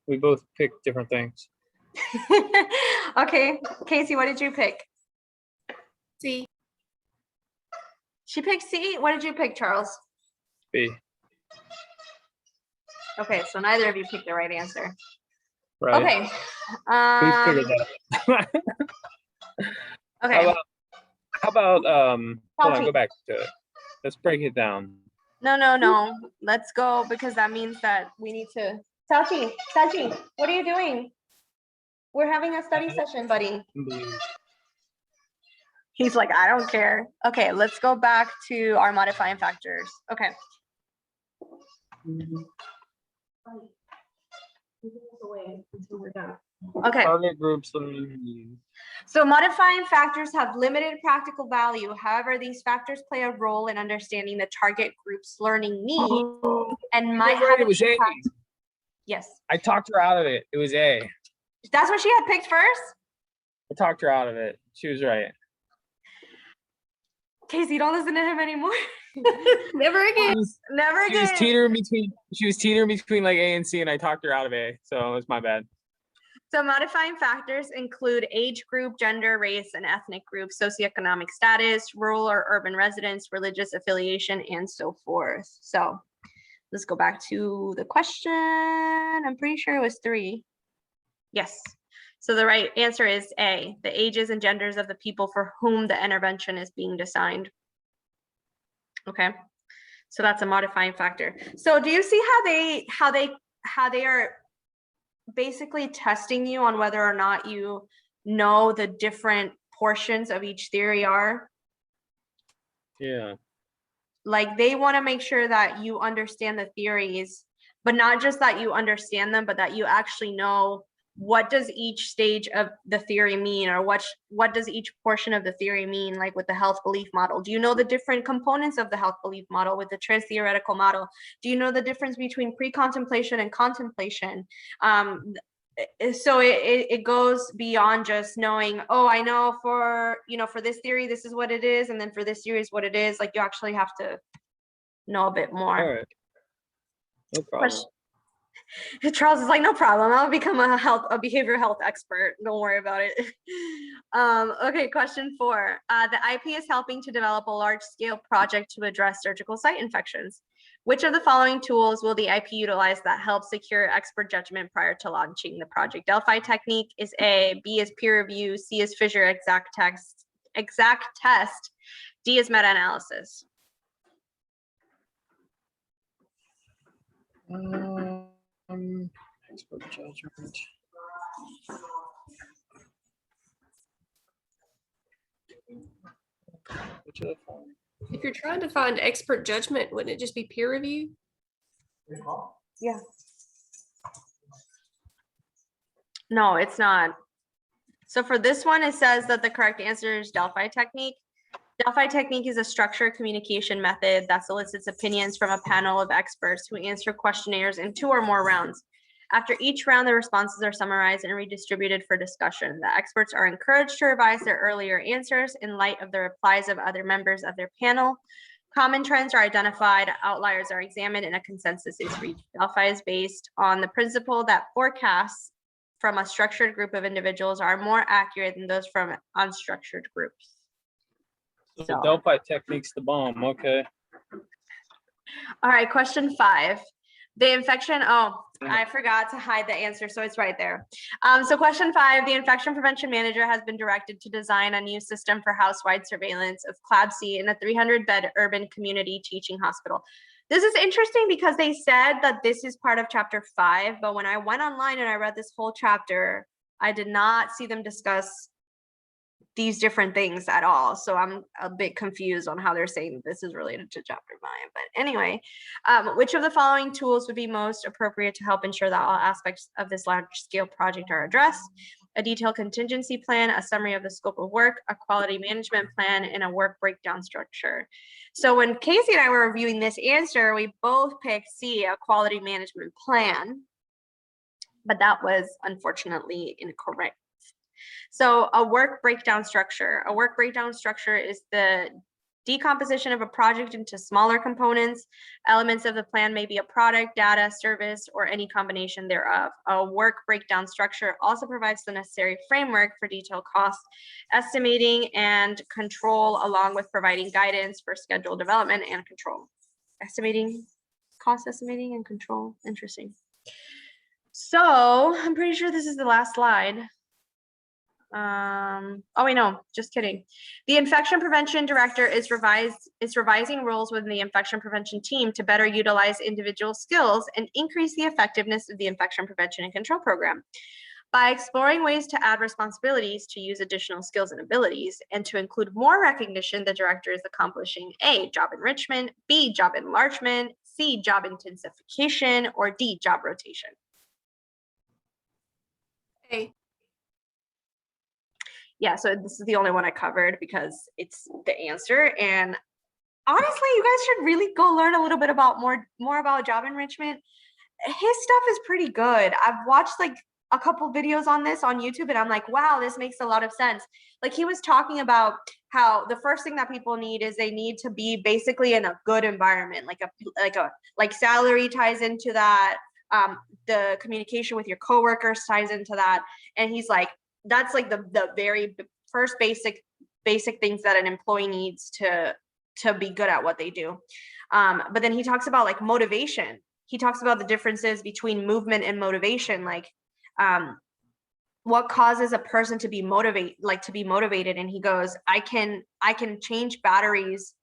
We both picked different things. Okay, Casey, what did you pick? C. She picked C. What did you pick, Charles? B, Okay, so neither of you picked the right answer. right? Okay. We figured that out. Okay. How about hold on, Salty. go back to it. Let's break it down. No. Let's go because that means that we need to. Sachi, what are you doing? We're having a study session, buddy. He's like, I don't care. Okay, let's go back to our modifying factors. Okay. Okay. Target groups learning needs. So modifying factors have limited practical value. However, these factors play a role in understanding the target group's learning needs and might have It an was A. impact. Yes, I talked her out of it. It was A. that's what she had picked first. I talked her out of it. She was right. Casey, don't listen to him anymore. Never again. Never She was again. teetering between like A and C, and I talked her out of A. So it's my bad. So modifying factors include age group, gender, race, and ethnic group, socioeconomic status, rural or urban residence, religious affiliation, and so forth. So let's go back to the question. I'm pretty sure it was 3. Yes. So the right answer is A, the ages and genders of the people for whom the intervention is being designed. Okay. So that's a modifying factor. So do you see how they are basically testing you on whether or not you know the different portions of each theory are? Yeah. Like they want to make sure that you understand the theories, but not just that you understand them, but that you actually know what does each stage of the theory mean, or what does each portion of the theory mean, like with the health belief model. Do you know the different components of the health belief model with the Transtheoretical Model? Do you know the difference between pre-contemplation and contemplation? So it goes beyond just knowing, oh, I know for this theory this is what it is, and then for this theory is what it is. Like you actually have to know a bit more. All right. No problem. Charles is like, no problem. I'll become a behavioral health expert. Don't worry about it. Okay, question 4. The IP is helping to develop a large-scale project to address surgical site infections. Which of the following tools will the IP utilize that help secure expert judgment prior to launching the project? Delphi technique is A, B is peer review, C is Fisher exact test, D is meta-analysis. Expert judgment. Which of the following? If you're trying to find expert judgment, wouldn't it just be peer review? Yeah. No, it's not. So for this one, it says that the correct answer is Delphi technique. Delphi technique is a structured communication method that solicits opinions from a panel of experts who answer questionnaires in 2 or more rounds. After each round, the responses are summarized and redistributed for discussion. The experts are encouraged to revise their earlier answers in light of the replies of other members of their panel. Common trends are identified, outliers are examined, and a consensus is reached. Delphi is based on the principle that forecasts from a structured group of individuals are more accurate than those from unstructured groups. So Delphi technique's the bomb. Okay. All right, question 5. The infection, I forgot to hide the answer, so it's right there. So question 5, the infection prevention manager has been directed to design a new system for house-wide surveillance of CLABSI in a 300-bed urban community teaching hospital. This is interesting because they said that this is part of chapter 5, but when I went online and I read this whole chapter, I did not see them discuss these different things at all. So I'm a bit confused on how they're saying this is related to chapter 5. But anyway, which of the following tools would be most appropriate to help ensure that all aspects of this large scale project are addressed? A detailed contingency plan, a summary of the scope of work, a quality management plan, and a work breakdown structure. So when Casey and I were reviewing this answer, we both picked C, a quality management plan, but that was unfortunately incorrect. So a work breakdown structure. A work breakdown structure is the decomposition of a project into smaller components. Elements of the plan may be a product, data, service, or any combination thereof. A work breakdown structure also provides the necessary framework for detailed cost estimating and control, along with providing guidance for schedule development and control. Cost estimating and control. Interesting. So I'm pretty sure this is the last slide. Oh wait, no, just kidding. The infection prevention director is revising roles within the infection prevention team to better utilize individual skills and increase the effectiveness of the infection prevention and control program. By exploring ways to add responsibilities, to use additional skills and abilities, and to include more recognition, the director is accomplishing A, job enrichment, B, job enlargement, C, job intensification, or D, job rotation. A. Yeah, so this is the only one I covered because it's the answer. And honestly, you guys should really go learn a little bit about more about job enrichment. His stuff is pretty good. I've watched like a couple videos on this on YouTube and I'm like, wow, this makes a lot of sense. Like he was talking about how the first thing that people need is they need to be basically in a good environment, like salary ties into that, the communication with your coworkers ties into that. And he's like, that's like the very first basic things that an employee needs to be good at what they do. But then he talks about like motivation. He talks about the differences between movement and motivation, like what causes a person to be motivated. And he goes, I can change batteries.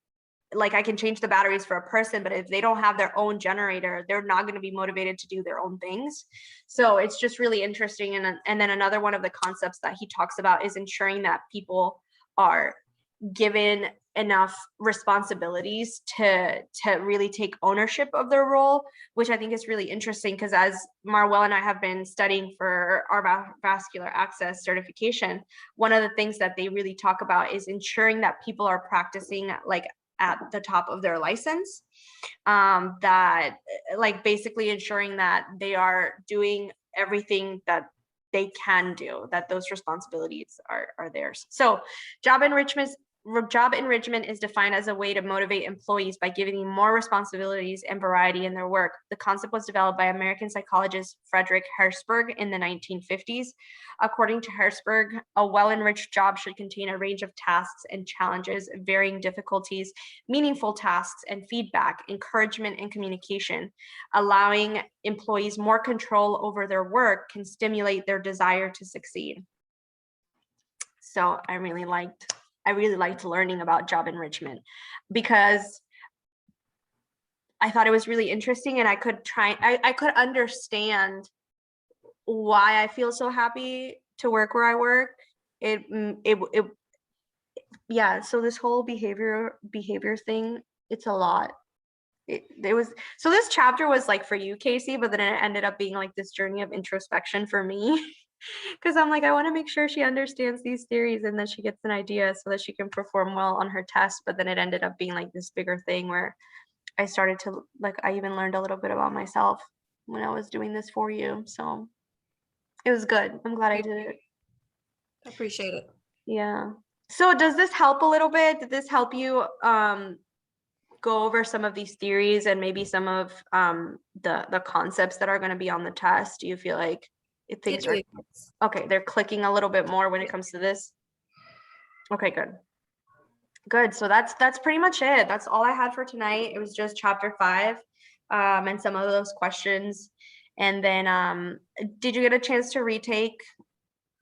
Like I can change the batteries for a person, but if they don't have their own generator, they're not going to be motivated to do their own things. So it's just really interesting. And then another one of the concepts that he talks about is ensuring that people are given enough responsibilities to really take ownership of their role, which I think is really interesting because as Marwell and I have been studying for our vascular access certification, one of the things that they really talk about is ensuring that people are practicing like at the top of their license, that like basically ensuring that they are doing everything that they can do, that those responsibilities are theirs. So job enrichment is defined as a way to motivate employees by giving them more responsibilities and variety in their work. The concept was developed by American psychologist Frederick Herzberg in the 1950s. According to Herzberg, a well-enriched job should contain a range of tasks and challenges, varying difficulties, meaningful tasks, and feedback, encouragement, and communication. Allowing employees more control over their work can stimulate their desire to succeed. So I really liked learning about job enrichment because I thought it was really interesting and I could understand why I feel so happy to work where I work. Yeah, so this whole behavior thing, it's a lot. So this chapter was like for you, Casey, but then it ended up being like this journey of introspection for me. Because I'm like, I want to make sure she understands these theories and that she gets an idea so that she can perform well on her test. But then it ended up being like this bigger thing where I started to I even learned a little bit about myself when I was doing this for you. So it was good. I'm glad I did it. I appreciate it. Yeah. So does this help a little bit? Did this help you go over some of these theories and maybe some of the concepts that are going to be on the test? Do you feel like things are okay? They're clicking a little bit more when it comes to this. Okay, good. So that's pretty much it. That's all I had for tonight. It was just chapter 5. and some of those questions. And then, did you get a chance to retake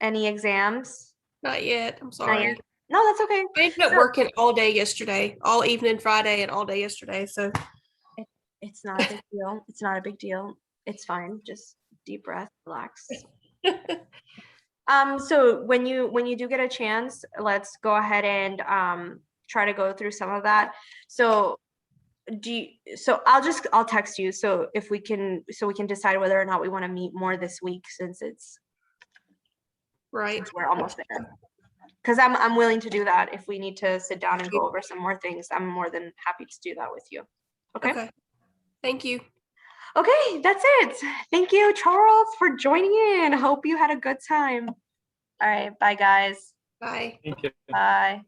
any exams? Not yet. I'm Not sorry. yet? No, that's okay. I ended up working all day yesterday, all evening Friday and all day yesterday. So It's not a big deal. It's not a big deal. It's fine. Just deep breath, relax. So when you do get a chance, let's go ahead and try to go through some of that. So I'll text you so we can decide whether or not we want to meet more this week, since right. we're almost there. Because I'm willing to do that. If we need to sit down and go over some more things, I'm more than happy to do that with you. Okay. Thank you. Okay, that's it. Thank you, Charles, for joining in. Hope you had a good time. All right, bye guys. Bye. Thank you. Bye.